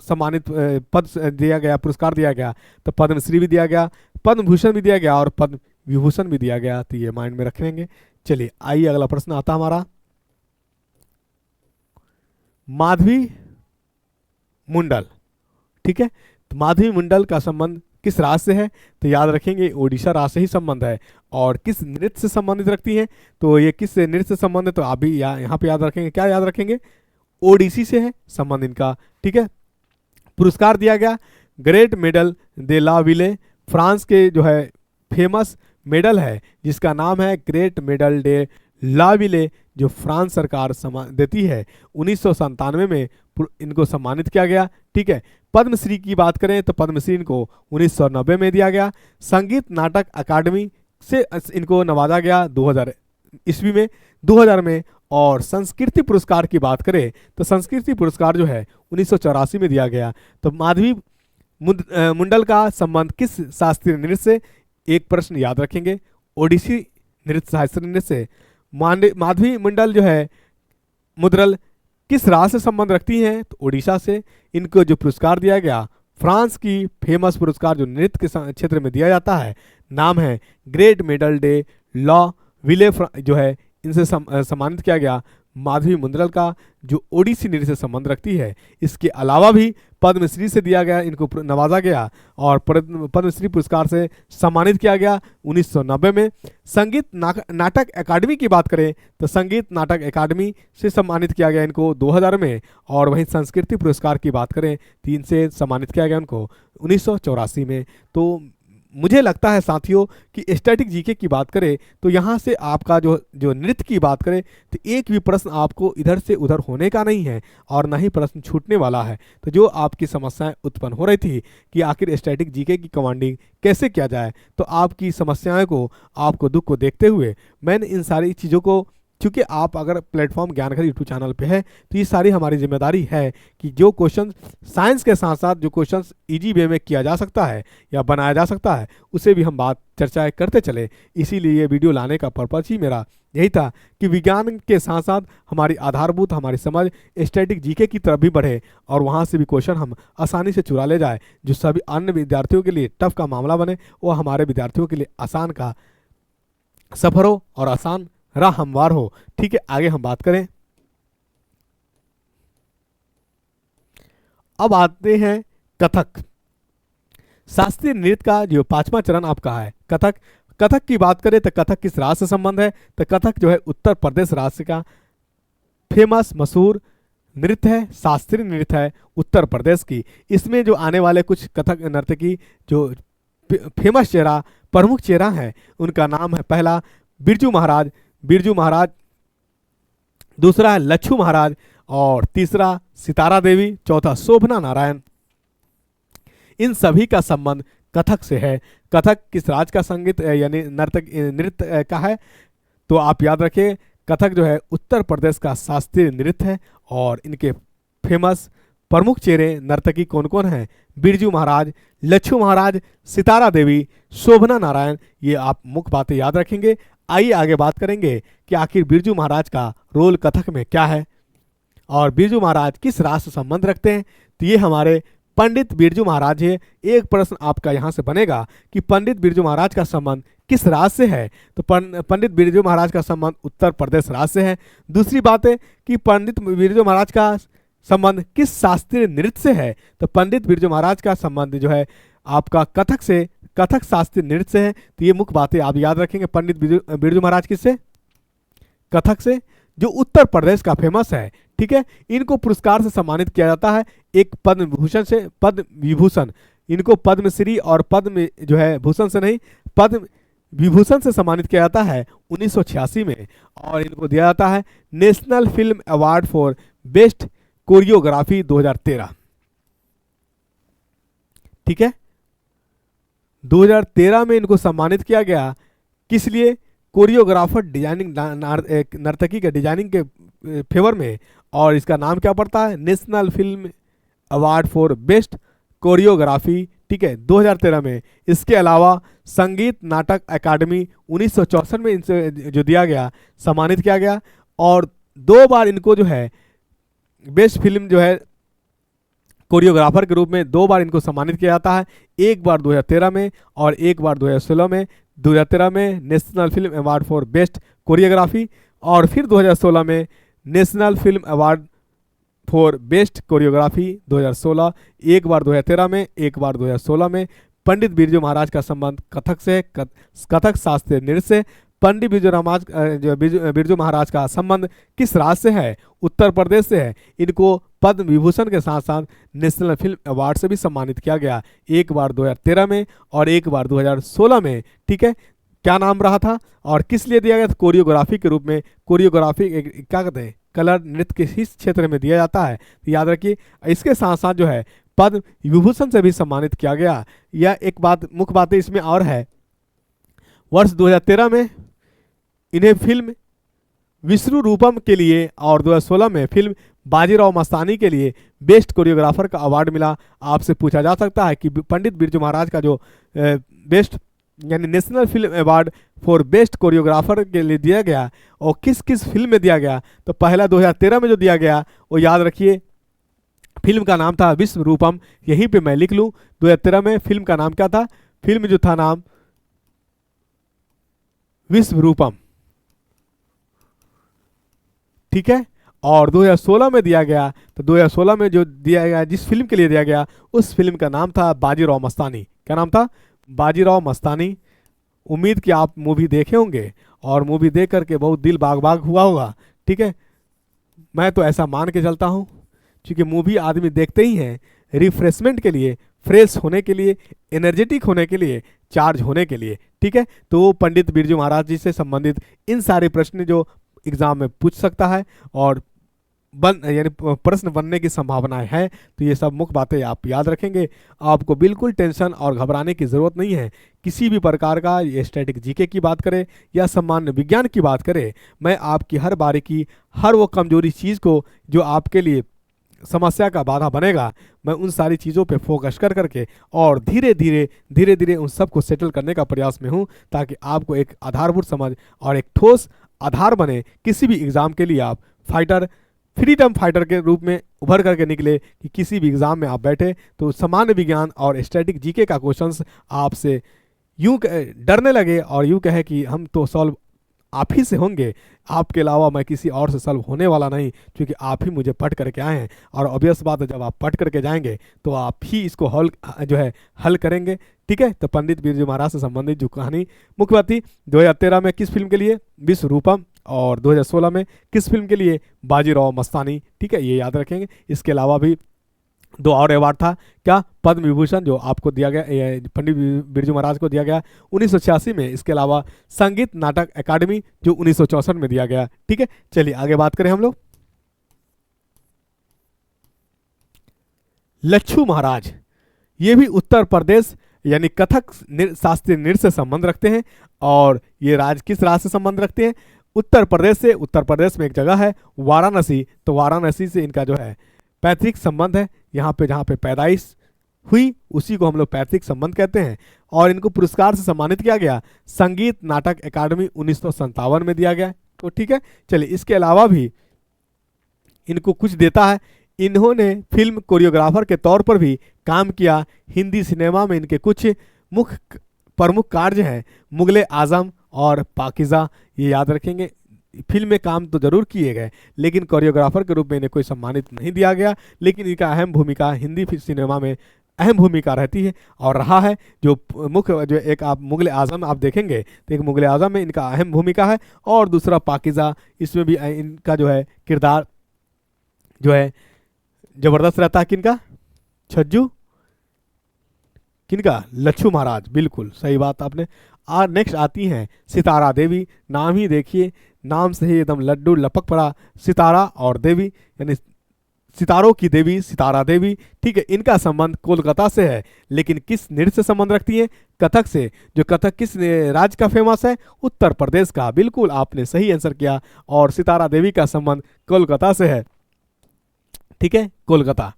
सम्मानित पद दिया गया, पुरस्कार दिया गया? तो पद्मश्री भी दिया गया, पद्म भूषण भी दिया गया, और पद्म विभूषण भी दिया गया। तो ये माइंड में रखेंगे। चलिए आइए अगला प्रश्न आता हमारा, माधवी मुंडल। ठीक है, तो माधवी मुंडल का संबंध किस राज्य से है? तो याद रखेंगे ओडिशा राज्य से ही संबंध है। और किस नृत्य से संबंधित रखती हैं? तो ये किस नृत्य से संबंध है? तो आप भी यहाँ पे याद रखेंगे, क्या याद रखेंगे? ओडिसी से है संबंध इनका। ठीक है, पुरस्कार दिया गया ग्रेट मेडल दे ला विले, फ्रांस के जो है फेमस मेडल है जिसका नाम है ग्रेट मेडल डे ला विले जो फ्रांस सरकार देती है, 1997 में इनको सम्मानित किया गया। ठीक है, पद्मश्री की बात करें तो पद्मश्री इनको 1990 में दिया गया। संगीत नाटक अकादमी से इनको नवाजा गया 2000 ईस्वी में, 2000 में। और संस्कृति पुरस्कार की बात करें तो संस्कृति पुरस्कार जो है 1984 में दिया गया। तो माधवी मुंडल का संबंध किस शास्त्रीय नृत्य से? एक प्रश्न याद रखेंगे, ओडिसी नृत्य शास्त्रीय नृत्य से। माधवी मुंडल जो है मुद्रल किस राज्य से संबंध रखती हैं? तो ओडिशा से। इनको जो पुरस्कार दिया गया, फ्रांस की फेमस पुरस्कार जो नृत्य के क्षेत्र में दिया जाता है, नाम है ग्रेट मेडल डे लॉ विले जो है, इनसे सम्मानित किया गया माधवी मुंदरल का, जो ओडिसी नृत्य से संबंध रखती है। इसके अलावा भी पद्मश्री से दिया गया, इनको नवाजा गया और पद्मश्री पुरस्कार से सम्मानित किया गया 1990 में। संगीत नाटक अकादमी की बात करें तो संगीत नाटक अकादमी से सम्मानित किया गया इनको 2000 में। और वहीं संस्कृति पुरस्कार की बात करें तो इनसे सम्मानित किया गया उनको 1984 में। तो मुझे लगता है साथियों कि स्टैटिक जीके की बात करें तो यहाँ से आपका जो नृत्य की बात करें तो एक भी प्रश्न आपको इधर से उधर होने का नहीं है और ना ही प्रश्न छूटने वाला है। तो जो आपकी समस्याएं उत्पन्न हो रही थी कि आखिर स्टैटिक जीके की कमांडिंग कैसे किया जाए, तो आपकी समस्याएं को, आपको दुख को देखते हुए मैंने इन सारी चीज़ों को, क्योंकि आप अगर प्लेटफॉर्म ज्ञानघर यूट्यूब चैनल पे है तो ये सारी हमारी जिम्मेदारी है कि जो क्वेश्चन साइंस के साथ साथ जो क्वेश्चन इजी वे में किया जा सकता है या बनाया जा सकता है, उसे भी हम बात चर्चाएं करते चले। इसीलिए ये वीडियो लाने का पर्पज ही मेरा यही था कि विज्ञान के साथ साथ हमारी आधारभूत हमारी समझ स्टैटिक जीके की तरफ भी बढ़े और वहाँ से भी क्वेश्चन हम आसानी से चुरा ले जाए। जो सभी अन्य विद्यार्थियों के लिए टफ का मामला बने, वो हमारे विद्यार्थियों के लिए आसान का सफर हो और आसान राह हमवार हो। ठीक है, आगे हम बात करें। अब आते हैं कथक। शास्त्रीय नृत्य का जो 5वां चरण आपका है कथक। कथक की बात करें तो कथक किस राज्य से संबंध है? तो कथक जो है उत्तर प्रदेश राज्य का फेमस मशहूर नृत्य है, शास्त्रीय नृत्य है उत्तर प्रदेश की। इसमें जो आने वाले कुछ कथक नर्तकी जो फेमस चेहरा, प्रमुख चेहरा है, उनका नाम है पहला बिरजू महाराज, दूसरा है लच्छू महाराज और तीसरा सितारा देवी, चौथा शोभना नारायण। इन सभी का संबंध कथक से है। कथक किस राज्य का संगीत यानी नृत्य का है? तो आप याद रखें, कथक जो है उत्तर प्रदेश का शास्त्रीय नृत्य है और इनके फेमस प्रमुख चेहरे नर्तकी कौन कौन हैं? बिरजू महाराज, लच्छू महाराज, सितारा देवी, शोभना नारायण। ये आप मुख्य बातें याद रखेंगे। आइए आगे बात करेंगे कि आखिर बिरजू महाराज का रोल कथक में क्या है और बिरजू महाराज किस राज्य से संबंध रखते हैं। तो ये हमारे पंडित बिरजू महाराज है। एक प्रश्न आपका यहाँ से बनेगा कि पंडित बिरजू महाराज का संबंध किस राज्य से है? तो पंडित बिरजू महाराज का संबंध उत्तर प्रदेश राज्य से है। दूसरी बात है कि पंडित बिरजू महाराज का संबंध किस शास्त्रीय नृत्य से है? तो पंडित बिरजू महाराज का संबंध जो है आपका कथक से, कथक शास्त्रीय नृत्य से है। तो ये मुख्य बातें आप याद रखेंगे। पंडित बिरजू महाराज किससे? कथक से, जो उत्तर प्रदेश का फेमस है। ठीक है, इनको पुरस्कार से सम्मानित किया जाता है, एक पद्म विभूषण से, पद्म विभूषण। इनको पद्मश्री और पद्म जो है भूषण से नहीं, पद्म विभूषण से सम्मानित किया जाता है 1986 में। और इनको दिया जाता है national film award for best choreography 2013। ठीक है, 2013 में इनको सम्मानित किया गया। किस लिए? कोरियोग्राफर डिजाइनिंग, नर्तकी के डिजाइनिंग के फेवर में। और इसका नाम क्या पड़ता है? National film award for best choreography. ठीक है, 2013 में। इसके अलावा संगीत नाटक अकादमी 1964 में इनसे जो दिया गया, सम्मानित किया गया। और 2 बार इनको जो है बेस्ट फिल्म जो है कोरियोग्राफर के रूप में 2 बार इनको सम्मानित किया जाता है, एक बार 2013 में और एक बार 2016 में। 2013 में national film award for best choreography और फिर 2016 में national film award for best choreography 2016। एक बार 2013 में, एक बार 2016 में। पंडित बिरजू महाराज का संबंध कथक से, कथक शास्त्रीय नृत्य से। पंडित बिरजू महाराज का संबंध किस राज्य से है? उत्तर प्रदेश से है। इनको पद्म विभूषण के साथ साथ नेशनल फिल्म अवार्ड से भी सम्मानित किया गया, एक बार 2013 में और एक बार 2016 में। ठीक है, क्या नाम रहा था और किस लिए दिया गया था? कोरियोग्राफी के रूप में। कोरियोग्राफी क्या कहते हैं, कलर नृत्य के इस क्षेत्र में दिया जाता है, तो याद रखिए। इसके साथ साथ जो है पद्म विभूषण से भी सम्मानित किया गया। यह एक बात, मुख्य बातें इसमें और है, वर्ष 2013 में इन्हें फिल्म विष्णु रूपम के लिए और 2016 में फिल्म बाजीराव मस्तानी के लिए बेस्ट कोरियोग्राफर का अवार्ड मिला। आपसे पूछा जा सकता है कि पंडित बिरजू महाराज का जो बेस्ट यानी national film award for best choreographer के लिए दिया गया और किस किस फिल्म में दिया गया, तो पहला 2013 में जो दिया गया वो याद रखिए, फिल्म का नाम था विश्व रूपम। यहीं पे मैं लिख लूँ, 2013 में फिल्म का नाम क्या था? फिल्म जो था नाम विश्व रूपम, ठीक है। और 2016 में दिया गया, तो 2016 में जो दिया गया, जिस फिल्म के लिए दिया गया, उस फिल्म का नाम था बाजीराव मस्तानी। क्या नाम था? बाजीराव मस्तानी। उम्मीद कि आप मूवी देखे होंगे और मूवी देख करके बहुत दिल बाग बाग हुआ होगा, ठीक है। मैं तो ऐसा मान के चलता हूँ, क्योंकि मूवी आदमी देखते ही हैं रिफ्रेशमेंट के लिए, फ्रेश होने के लिए, एनर्जेटिक होने के लिए, चार्ज होने के लिए, ठीक है। तो वो पंडित बिरजू महाराज जी से संबंधित इन सारे प्रश्न जो एग्जाम में पूछ सकता है और यानी प्रश्न बनने की संभावनाएं हैं, तो ये सब मुख्य बातें आप याद रखेंगे। आपको बिल्कुल टेंशन और घबराने की ज़रूरत नहीं है किसी भी प्रकार का। ये स्टैटिक जीके की बात करें या सामान्य विज्ञान की बात करें, मैं आपकी हर बारीकी, हर वो कमजोरी चीज़ को जो आपके लिए समस्या का बाधा बनेगा, मैं उन सारी चीज़ों पे फोकस कर करके और धीरे धीरे उन सब को सेटल करने का प्रयास में हूँ, ताकि आपको एक आधारभूत समझ और एक ठोस आधार बने किसी भी एग्ज़ाम के लिए आप फाइटर, फ्रीडम फाइटर के रूप में उभर करके निकले, कि किसी भी एग्ज़ाम में आप बैठे तो सामान्य विज्ञान और स्टैटिक जीके का क्वेश्चंस आपसे यूं डरने लगे और यूं कहे कि हम तो सॉल्व आप ही से होंगे, आपके अलावा मैं किसी और से सॉल्व होने वाला नहीं, क्योंकि आप ही मुझे पढ़ करके आए हैं। और ऑब्वियस बात है, जब आप पढ़ करके जाएंगे तो आप ही इसको हल करेंगे, ठीक है। तो पंडित बिरजू महाराज से संबंधित जो कहानी मुख्य बात थी, 2013 में किस फिल्म के लिए? विश्व रूपम। और 2016 में किस फिल्म के लिए? बाजीराव मस्तानी, ठीक है, ये याद रखेंगे। इसके अलावा भी 2 और अवार्ड था, क्या? पद्म विभूषण जो आपको दिया गया, पंडित बिरजू महाराज को दिया गया 1986 में। इसके अलावा संगीत नाटक अकादमी जो 1964 में दिया गया, ठीक है। चलिए आगे बात करें हम लोग। लच्छू महाराज, ये भी उत्तर प्रदेश यानी कथक शास्त्रीय नृत्य से संबंध रखते हैं। और ये किस राज्य से संबंध रखते हैं? उत्तर प्रदेश से। उत्तर प्रदेश में एक जगह है वाराणसी, तो वाराणसी से इनका जो है पैतृक संबंध है। यहाँ पे जहाँ पे पैदाइश हुई उसी को हम लोग पैतृक संबंध कहते हैं। और इनको पुरस्कार से सम्मानित किया गया, संगीत नाटक अकादमी 1957 में दिया गया, तो ठीक है। चलिए इसके अलावा भी इनको कुछ देता है, इन्होंने फिल्म कोरियोग्राफर के तौर पर भी काम किया। हिंदी सिनेमा में इनके कुछ मुख्य प्रमुख कार्य हैं, मुगले आजम और पाकिजा, ये याद रखेंगे। फिल्म में काम तो जरूर किए गए, लेकिन कोरियोग्राफर के रूप में इन्हें कोई सम्मानित नहीं दिया गया, लेकिन इनका अहम भूमिका हिंदी सिनेमा में अहम भूमिका रहती है और रहा है। जो मुख्य जो एक आप मुगले आजम आप देखेंगे तो एक मुगले आजम में इनका अहम भूमिका है, और दूसरा पाकिजा, इसमें भी इनका जो है किरदार जो है जबरदस्त रहता है। किनका? छज्जू, किनका? लच्छू महाराज, बिल्कुल सही बात आपने। नेक्स्ट आती हैं सितारा देवी। नाम ही देखिए, नाम से ही एकदम लड्डू लपक पड़ा, सितारा और देवी यानी सितारों की देवी, सितारा देवी, ठीक है। इनका संबंध कोलकाता से है, लेकिन किस नृत्य से संबंध रखती है? कथक से। जो कथक किस राज्य का फेमस है? उत्तर प्रदेश का। बिल्कुल आपने सही आंसर किया, और सितारा देवी का संबंध कोलकाता से है, ठीक है, कोलकाता।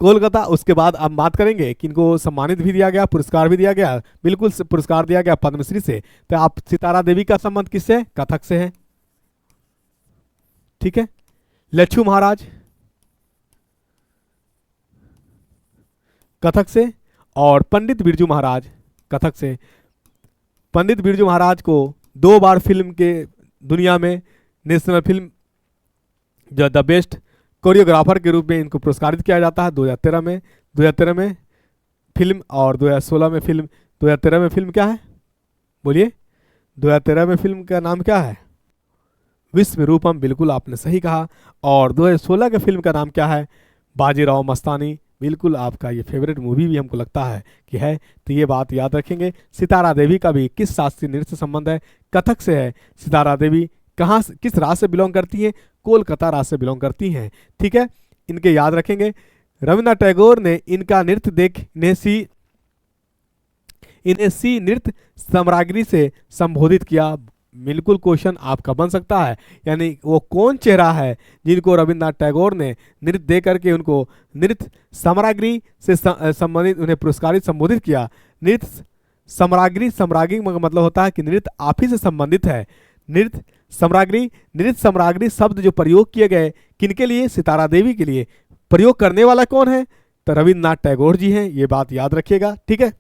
कोलकाता। उसके बाद अब बात करेंगे कि इनको सम्मानित भी दिया गया, पुरस्कार भी दिया गया, बिल्कुल पुरस्कार दिया गया पद्मश्री से। तो आप सितारा देवी का संबंध किससे? कथक से है, ठीक है। लच्छू महाराज कथक से, और पंडित बिरजू महाराज कथक से। पंडित बिरजू महाराज को 2 बार फिल्म के दुनिया में नेशनल फिल्म जो द बेस्ट कोरियोग्राफर के रूप में इनको पुरस्कारित किया जाता है। 2013 में फिल्म, और 2016 में फिल्म। 2013 में फिल्म क्या है? बोलिए, 2013 में फिल्म का नाम क्या है? विश्व रूपम, बिल्कुल आपने सही कहा। और 2016 के फिल्म का नाम क्या है? बाजीराव मस्तानी, बिल्कुल आपका ये फेवरेट मूवी भी हमको लगता है कि है, तो ये बात याद रखेंगे। सितारा देवी का भी किस शास्त्रीय नृत्य से संबंध है? कथक से है। सितारा देवी किस राज्य से बिलोंग करती हैं? कोलकाता राज्य से बिलोंग करती हैं। ठीक है, इनके याद रखेंगे। रविन्द्रनाथ टैगोर ने इनका नृत्य देख इन्हें सी नृत्य साम्राज्ञी से संबोधित किया। बिल्कुल क्वेश्चन आपका बन सकता है, यानी वो कौन चेहरा है जिनको रविन्द्रनाथ टैगोर ने नृत्य दे करके उनको नृत्य साम्राज्ञी से संबंधित उन्हें पुरस्कारित संबोधित किया? नृत्य साम्राज्ञी का मतलब होता है कि नृत्य आप ही से संबंधित है। नृत्य साम्राज्ञी शब्द जो प्रयोग किए गए किनके लिए? सितारा देवी के लिए। प्रयोग करने वाला कौन है? तो रविन्द्रनाथ टैगोर जी हैं, ये बात याद रखिएगा। ठीक है,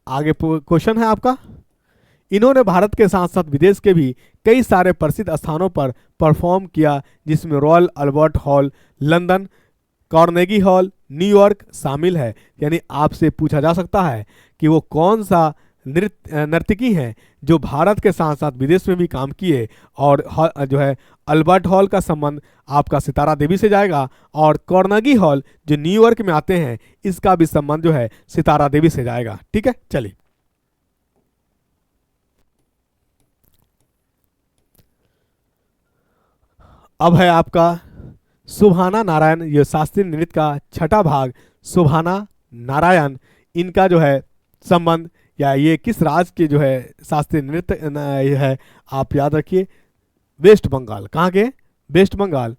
आगे क्वेश्चन है आपका। इन्होंने भारत के साथ साथ विदेश के भी कई सारे प्रसिद्ध स्थानों पर परफॉर्म किया, जिसमें royal Albert hall, London, Carnegie hall, New York शामिल है। यानी आपसे पूछा जा सकता है कि वो कौन सा नर्तकी हैं जो भारत के साथ साथ विदेश में भी काम किए, और जो है अल्बर्ट हॉल का संबंध आपका सितारा देवी से जाएगा, और कार्नेगी हॉल जो न्यूयॉर्क में आते हैं इसका भी संबंध जो है सितारा देवी से जाएगा। ठीक है, चलिए अब है आपका सुभाना नारायण, ये शास्त्रीय नृत्य का छठा भाग। सुभाना नारायण, इनका जो है संबंध या ये किस राज्य के जो है शास्त्रीय नृत्य ये है? आप याद रखिए, वेस्ट बंगाल। कहाँ के? वेस्ट बंगाल।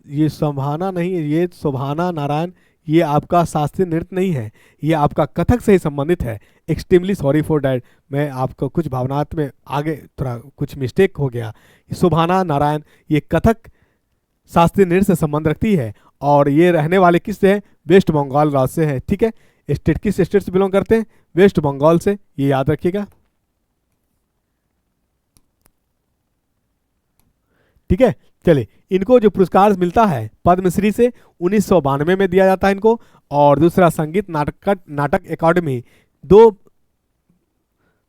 ये संभाना नहीं है, ये शोभाना नारायण, ये आपका शास्त्रीय नृत्य नहीं है, ये आपका कथक से ही संबंधित है। एक्सट्रीमली सॉरी फॉर डैट, मैं आपको कुछ भावनात्मक में आगे थोड़ा कुछ मिस्टेक हो गया। शोभाना नारायण ये कथक शास्त्रीय नृत्य से संबंध रखती है, और ये रहने वाले किस से हैं? वेस्ट बंगाल राज्य से हैं। ठीक है, स्टेट किस स्टेट से बिलोंग करते हैं? वेस्ट बंगाल से, ये याद रखिएगा। ठीक है, चलिए इनको जो पुरस्कार मिलता है पद्मश्री से 1992 में दिया जाता है इनको, और दूसरा संगीत नाटक अकादमी, दो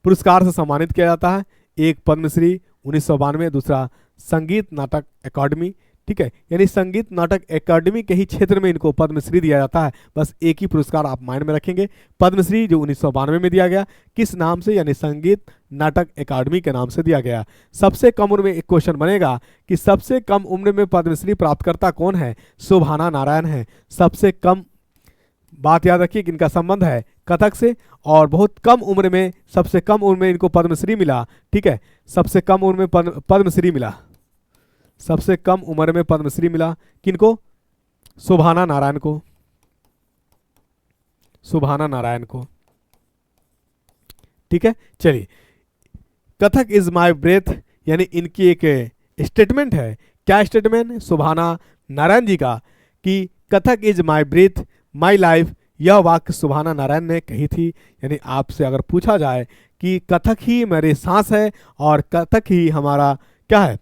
पुरस्कार से सम्मानित किया जाता है। एक पद्मश्री 1992, दूसरा संगीत नाटक अकादमी। ठीक है, यानी संगीत नाटक अकादमी के ही क्षेत्र में इनको पद्मश्री दिया जाता है। बस एक ही पुरस्कार आप माइंड में रखेंगे, पद्मश्री जो 1992 में दिया गया, किस नाम से? यानी संगीत नाटक अकादमी के नाम से दिया गया। सबसे कम उम्र में एक क्वेश्चन बनेगा कि सबसे कम उम्र में पद्मश्री प्राप्तकर्ता कौन है? शोभाना नारायण है। सबसे कम, बात याद रखिए कि इनका संबंध है कथक से, और बहुत कम उम्र में, सबसे कम उम्र में इनको पद्मश्री मिला। ठीक है, सबसे कम उम्र में पद्मश्री मिला, सबसे कम उम्र में पद्मश्री मिला किनको? शोभाना नारायण को, शोभाना नारायण को। ठीक है, चलिए कथक इज माय ब्रेथ, यानी इनकी एक स्टेटमेंट है। क्या स्टेटमेंट? शोभाना नारायण जी का, कि Kathak is my breath my life, यह वाक्य शोभाना नारायण ने कही थी। यानी आपसे अगर पूछा जाए कि कथक ही मेरे सांस है और कथक ही हमारा क्या है?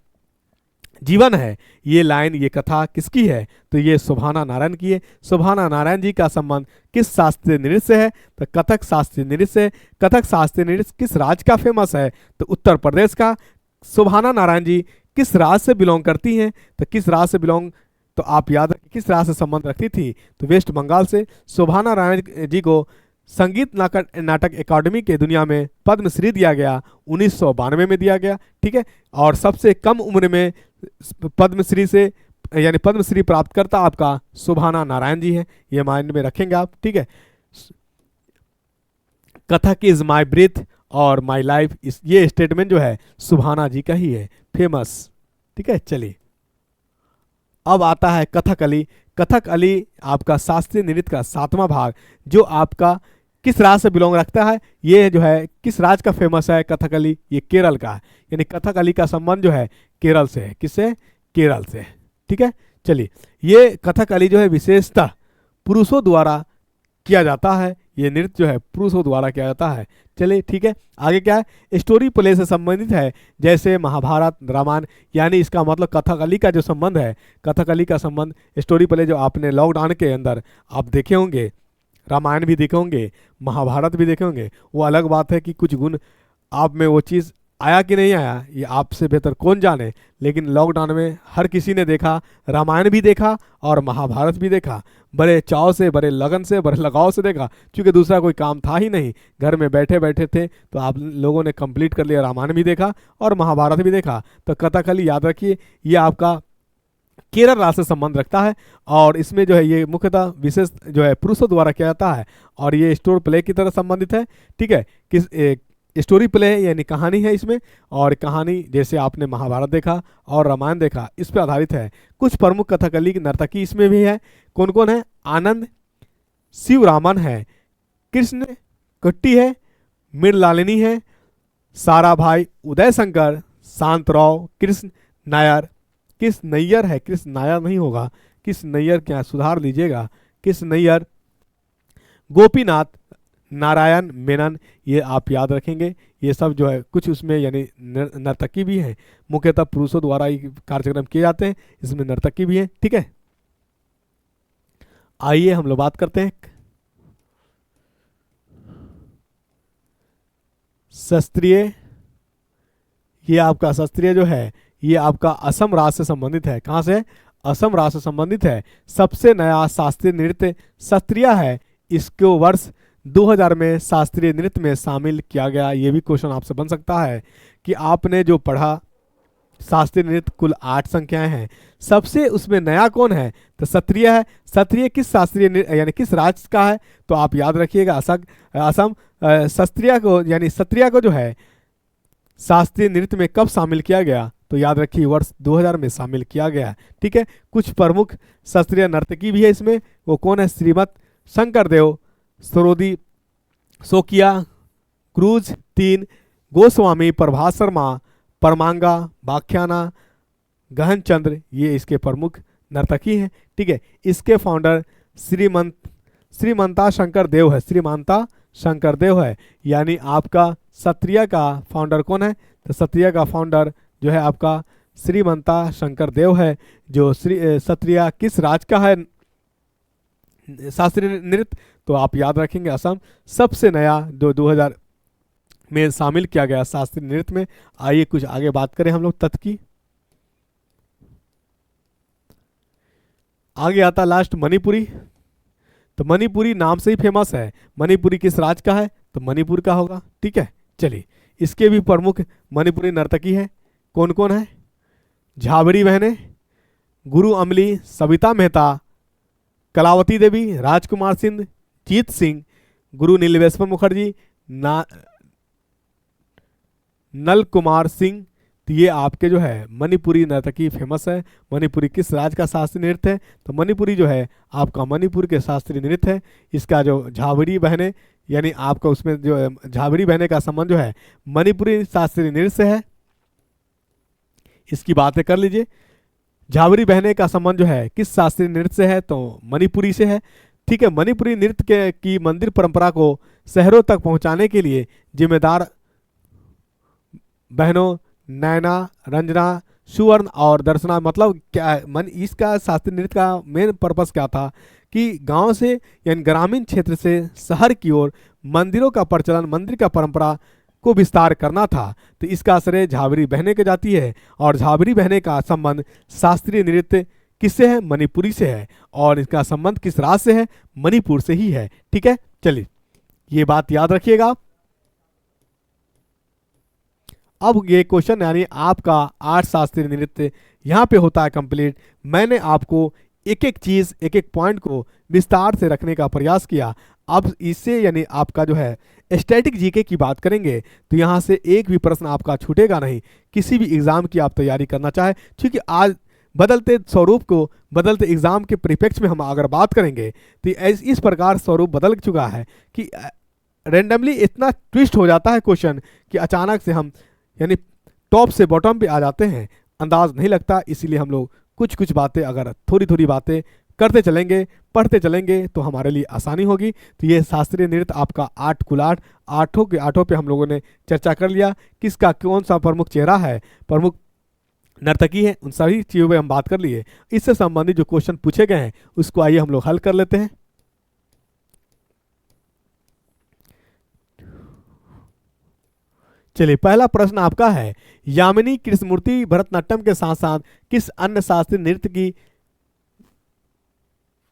जीवन है, ये लाइन, ये कथा किसकी है? तो ये शोभाना नारायण की है। शोभाना नारायण जी का संबंध किस शास्त्रीय नृत्य से है? तो कथक शास्त्रीय नृत्य से। कथक शास्त्रीय नृत्य किस राज्य का फेमस है? तो उत्तर प्रदेश का। शोभाना नारायण जी किस राज्य से बिलोंग करती हैं? तो किस राज्य से बिलोंग, तो आप याद रखिए किस राज्य से संबंध रखती थी? तो वेस्ट बंगाल से। शोभाना नारायण जी को संगीत नाटक अकादमी के दुनिया में पद्मश्री दिया गया, 1992 में दिया गया। ठीक है, और सबसे कम उम्र में पद्मश्री से, यानी पद्मश्री प्राप्तकर्ता आपका शोभाना नारायण जी हैं, ये माइंड में रखेंगे आप। ठीक है, कथक इज माय ब्रीथ और माय लाइफ, ये स्टेटमेंट जो है शोभाना जी का ही है, फेमस। ठीक है, चलिए अब आता है कथकली। कथकली आपका शास्त्रीय नृत्य का सातवां भाग, जो आपका किस राज्य से बिलोंग रखता है? ये जो है किस राज्य का फेमस है कथकली? ये केरल का है, यानी कथकली का संबंध जो है केरल से है। किससे? केरल से। ठीक है, चलिए ये कथकली जो है विशेषतः पुरुषों द्वारा किया जाता है, ये नृत्य जो है पुरुषों द्वारा किया जाता है। चलिए ठीक है, आगे क्या है? स्टोरी प्ले से संबंधित है, जैसे महाभारत, रामायण, यानी इसका मतलब कथकली का जो संबंध है, कथकली का संबंध स्टोरी प्ले जो आपने लॉकडाउन के अंदर आप देखे होंगे, रामायण भी देखे होंगे, महाभारत भी देखे होंगे। वो अलग बात है कि कुछ गुण आप में वो चीज़ आया कि नहीं आया ये आपसे बेहतर कौन जाने, लेकिन लॉकडाउन में हर किसी ने देखा, रामायण भी देखा और महाभारत भी देखा, बड़े चाव से, बड़े लगन से, बड़े लगाव से देखा, क्योंकि दूसरा कोई काम था ही नहीं, घर में बैठे बैठे थे, तो आप लोगों ने कंप्लीट कर लिया, रामायण भी देखा और महाभारत भी देखा। तो कथकली याद रखिए, ये आपका केरल राज्य से संबंध रखता है, और इसमें जो है ये मुख्यतः विशेष जो है पुरुषों द्वारा किया जाता है, और ये स्टोरी प्ले की तरह संबंधित है। ठीक है, किस स्टोरी प्ले यानी कहानी है इसमें, और कहानी जैसे आपने महाभारत देखा और रामायण देखा इस पर आधारित है। कुछ प्रमुख कथकली की नर्तकी इसमें भी है। कौन कौन है? आनंद शिवरामन है, कृष्ण कुट्टी है, मृणालिनी है, साराभाई उदय शंकर, शांतराव, कृष्ण नायर, कृष्ण नैयर है, कृष्ण नायर नहीं होगा, कृष्ण नैयर क्या, सुधार लीजिएगा, कृष्ण नैयर, गोपीनाथ, नारायण मेनन, ये आप याद रखेंगे। ये सब जो है कुछ उसमें यानी नर्तकी भी है, मुख्यतः पुरुषों द्वारा ही कार्यक्रम किए जाते हैं, इसमें नर्तकी भी है। ठीक है, आइए हम लोग बात करते हैं शास्त्रीय। ये आपका शास्त्रीय जो है ये आपका असम राज्य से संबंधित है। कहाँ से? असम राज्य से संबंधित है। सबसे नया शास्त्रीय नृत्य शास्त्रीय है, इसको वर्ष 2000 में शास्त्रीय नृत्य में शामिल किया गया। ये भी क्वेश्चन आपसे बन सकता है कि आपने जो पढ़ा शास्त्रीय नृत्य कुल 8 संख्याएं हैं, सबसे उसमें नया कौन है? तो क्षत्रिय है। क्षत्रिय किस शास्त्रीय नृत्य यानी किस राज्य का है? तो आप याद रखिएगा असम। शास्त्रीय को यानी क्षत्रिय को जो है शास्त्रीय नृत्य में कब शामिल किया गया? तो याद रखिए वर्ष 2000 में शामिल किया गया। ठीक है, कुछ प्रमुख शास्त्रीय नर्तकी भी है इसमें, वो कौन है? श्रीमत शंकरदेव, सरोदी सोकिया, क्रूज 3, गोस्वामी, प्रभात शर्मा, परमांगा, बाख्याना, गहन चंद्र, ये इसके प्रमुख नर्तकी हैं। ठीक है, इसके फाउंडर श्रीमंता शंकर देव है, श्रीमंता शंकर देव है। यानी आपका क्षत्रिय का फाउंडर कौन है? तो क्षत्रिय का फाउंडर जो है आपका श्रीमंता शंकर देव है। जो क्षत्रिय किस राज्य का है शास्त्रीय नृत्य? तो आप याद रखेंगे असम। सबसे नया जो 2000 में शामिल किया गया शास्त्रीय नृत्य में। आइए कुछ आगे बात करें हम लोग तत् की। आगे आता लास्ट मणिपुरी। तो मणिपुरी नाम से ही फेमस है। मणिपुरी किस राज्य का है? तो मणिपुर का होगा। ठीक है, चलिए इसके भी प्रमुख मणिपुरी नर्तकी है। कौन कौन है? झाबरी बहनें, गुरु अमली, सविता मेहता, कलावती देवी, राजकुमार सिंह, जीत सिंह, गुरु नीलवेश्वर मुखर्जी, नल कुमार सिंह। तो ये आपके जो है मणिपुरी नर्तकी फेमस है। मणिपुरी किस राज्य का शास्त्रीय नृत्य है? तो मणिपुरी जो है आपका मणिपुर के शास्त्रीय नृत्य है। इसका जो झाबरी बहनें यानी आपका उसमें जो झाबरी बहनें का संबंध जो है मणिपुरी शास्त्रीय नृत्य से है। इसकी बातें कर लीजिए। झाबरी बहनें का संबंध जो है किस शास्त्रीय नृत्य से है? तो मणिपुरी से है। ठीक है, मणिपुरी नृत्य की मंदिर परंपरा को शहरों तक पहुंचाने के लिए जिम्मेदार बहनों नैना, रंजना, सुवर्ण और दर्शना। मतलब क्या इसका शास्त्रीय नृत्य का मेन पर्पस क्या था कि गांव से यानी ग्रामीण क्षेत्र से शहर की ओर मंदिरों का प्रचलन, मंदिर का परंपरा को विस्तार करना था। तो इसका श्रेय झाबरी बहनें को जाती है, और झाबरी बहनें का संबंध शास्त्रीय नृत्य किससे है? मणिपुरी से है। और इसका संबंध किस राज्य से है? मणिपुर से ही है। ठीक है, चलिए ये बात याद रखिएगा। अब ये क्वेश्चन यानी आपका 8 शास्त्रीय नृत्य यहाँ पे होता है कंप्लीट। मैंने आपको एक एक चीज़, एक एक पॉइंट को विस्तार से रखने का प्रयास किया। अब इससे यानी आपका जो है स्टैटिक जीके की बात करेंगे तो यहाँ से एक भी प्रश्न आपका छूटेगा नहीं। किसी भी एग्ज़ाम की आप तैयारी करना चाहे, क्योंकि आज बदलते स्वरूप को, बदलते एग्ज़ाम के परिप्रेक्ष्य में हम अगर बात करेंगे तो इस प्रकार स्वरूप बदल चुका है कि रेंडमली इतना ट्विस्ट हो जाता है क्वेश्चन कि अचानक से हम यानी टॉप से बॉटम पे आ जाते हैं, अंदाज नहीं लगता। इसीलिए हम लोग कुछ कुछ बातें अगर थोड़ी थोड़ी बातें करते चलेंगे, पढ़ते चलेंगे तो हमारे लिए आसानी होगी। तो ये शास्त्रीय नृत्य आपका 8 कुल 8, आठों के आठों पे हम लोगों ने चर्चा कर लिया। किसका कौन सा प्रमुख चेहरा है, प्रमुख नर्तकी है, उन सभी चीज़ों पर हम बात कर लिए। इससे संबंधित जो क्वेश्चन पूछे गए हैं उसको आइए हम लोग हल कर लेते हैं। चलिए, पहला प्रश्न आपका है, यामिनी कृष्णमूर्ति भरतनाट्यम के साथ साथ किस अन्य शास्त्रीय नृत्य की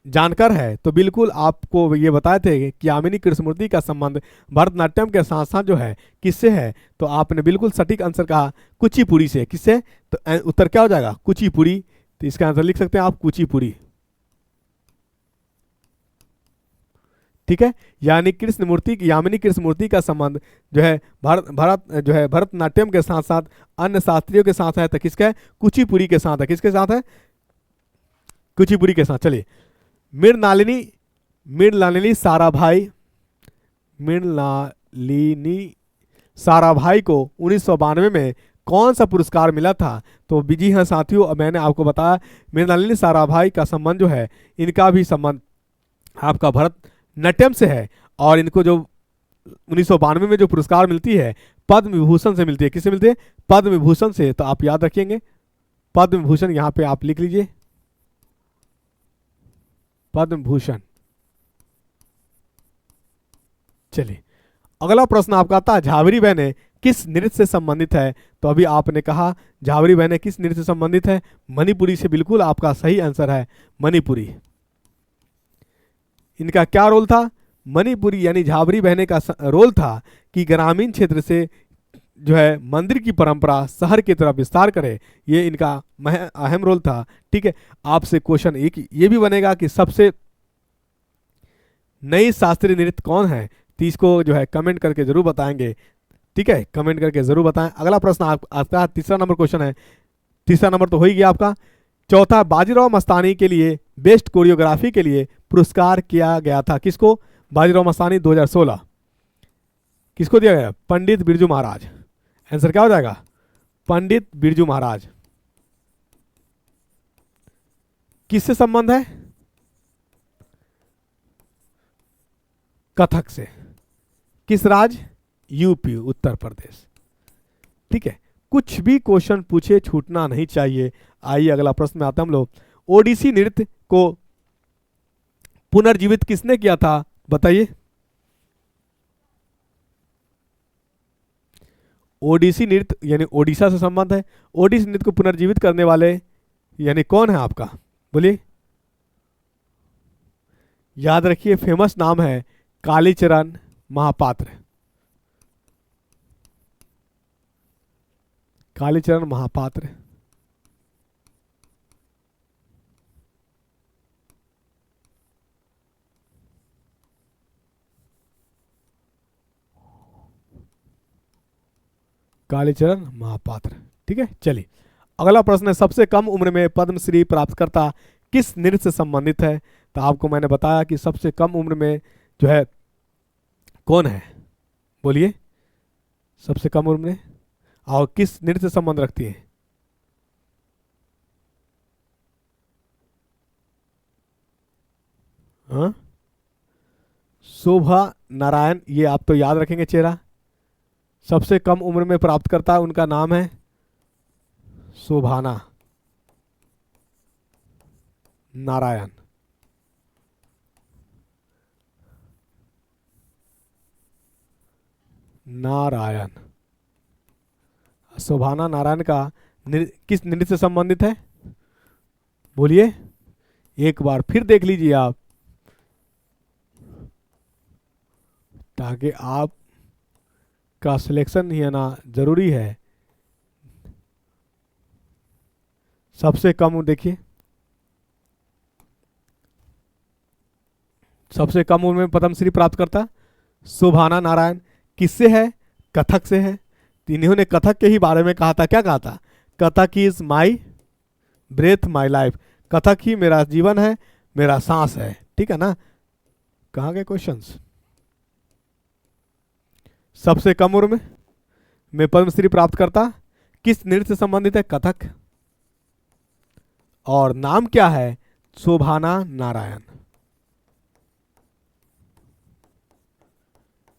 जानकार है? तो बिल्कुल आपको ये बताए थे कि यामिनी कृष्णमूर्ति का संबंध भरतनाट्यम के साथ साथ जो है किससे है? तो आपने बिल्कुल सटीक आंसर कहा, कुचिपुड़ी से। किससे? तो उत्तर क्या हो जाएगा? कुचिपुड़ी। तो इसका आंसर लिख सकते हैं आप, कुचिपुड़ी। ठीक है, यानी यामिनी कृष्णमूर्ति का संबंध जो है भरतनाट्यम के साथ साथ अन्य शास्त्रियों के साथ है। तो किसका है? कुचिपुड़ी के साथ है। किसके साथ है? कुचिपुड़ी के साथ। चलिए, मृणालिनी साराभाई को 1992 में कौन सा पुरस्कार मिला था? तो जी हाँ साथियों, मैंने आपको बताया मृणालिनी साराभाई का संबंध जो है, इनका भी संबंध आपका भरतनाट्यम से है। और इनको जो 1992 में जो पुरस्कार मिलती है, पद्म विभूषण से मिलती है। किससे मिलती है? पद्म विभूषण से। तो आप याद रखेंगे पद्म विभूषण, यहां पे आप लिख लीजिए पद्म भूषण। चलिए, अगला प्रश्न आपका था, झाबरी बहनें किस नृत्य से संबंधित है? तो अभी आपने कहा झाबरी बहनें किस नृत्य से संबंधित है? मणिपुरी से। बिल्कुल आपका सही आंसर है मणिपुरी। इनका क्या रोल था? मणिपुरी यानी झाबरी बहनें का रोल था कि ग्रामीण क्षेत्र से जो है मंदिर की परंपरा शहर की तरफ विस्तार करे। ये इनका अहम रोल था। ठीक है, आपसे क्वेश्चन एक ये भी बनेगा कि सबसे नई शास्त्रीय नृत्य कौन है? तो इसको जो है कमेंट करके जरूर बताएंगे। ठीक है, कमेंट करके जरूर बताएं। अगला प्रश्न आपका तीसरा नंबर क्वेश्चन है। तीसरा नंबर तो हो ही गया आपका। चौथा, बाजीराव मस्तानी के लिए बेस्ट कोरियोग्राफी के लिए पुरस्कार किया गया था। किसको? बाजीराव मस्तानी 2016। किसको दिया गया? पंडित बिरजू महाराज। आंसर क्या हो जाएगा? पंडित बिरजू महाराज। किससे संबंध है? कथक से। किस राज्य? यूपी, उत्तर प्रदेश। ठीक है, कुछ भी क्वेश्चन पूछे छूटना नहीं चाहिए। आइए अगला प्रश्न में आते हम लोग। ओडिसी नृत्य को पुनर्जीवित किसने किया था? बताइए। ओडिसी नृत्य यानी ओडिशा से संबंध है। ओडिसी नृत्य को पुनर्जीवित करने वाले यानी कौन है आपका? बोलिए। याद रखिए, फेमस नाम है कालीचरण महापात्र। कालीचरण महापात्र। कालीचरण महापात्र। ठीक है, चलिए अगला प्रश्न है, सबसे कम उम्र में पद्मश्री प्राप्तकर्ता किस नृत्य से संबंधित है? तो आपको मैंने बताया कि सबसे कम उम्र में जो है कौन है? बोलिए। सबसे कम उम्र में और किस नृत्य से संबंध रखती है? हाँ, शोभा नारायण। ये आप तो याद रखेंगे चेहरा। सबसे कम उम्र में प्राप्तकर्ता उनका नाम है शोभाना नारायण। नारायण। शोभाना नारायण का किस नृत्य से संबंधित है? बोलिए, एक बार फिर देख लीजिए आप, ताकि आप का सिलेक्शन ही आना जरूरी है। सबसे कम देखिए, सबसे कम उम्र में पद्मश्री प्राप्त करता शोभाना नारायण। किससे है? कथक से है। तो इन्होंने कथक के ही बारे में कहा था। क्या कहा था? Kathak is my breath my life. Kathak ही मेरा जीवन है, मेरा सांस है। ठीक है ना? कहाँ गए क्वेश्चंस? सबसे कम उम्र में पद्मश्री प्राप्त करता किस नृत्य से संबंधित है? कथक। और नाम क्या है? शोभाना नारायण।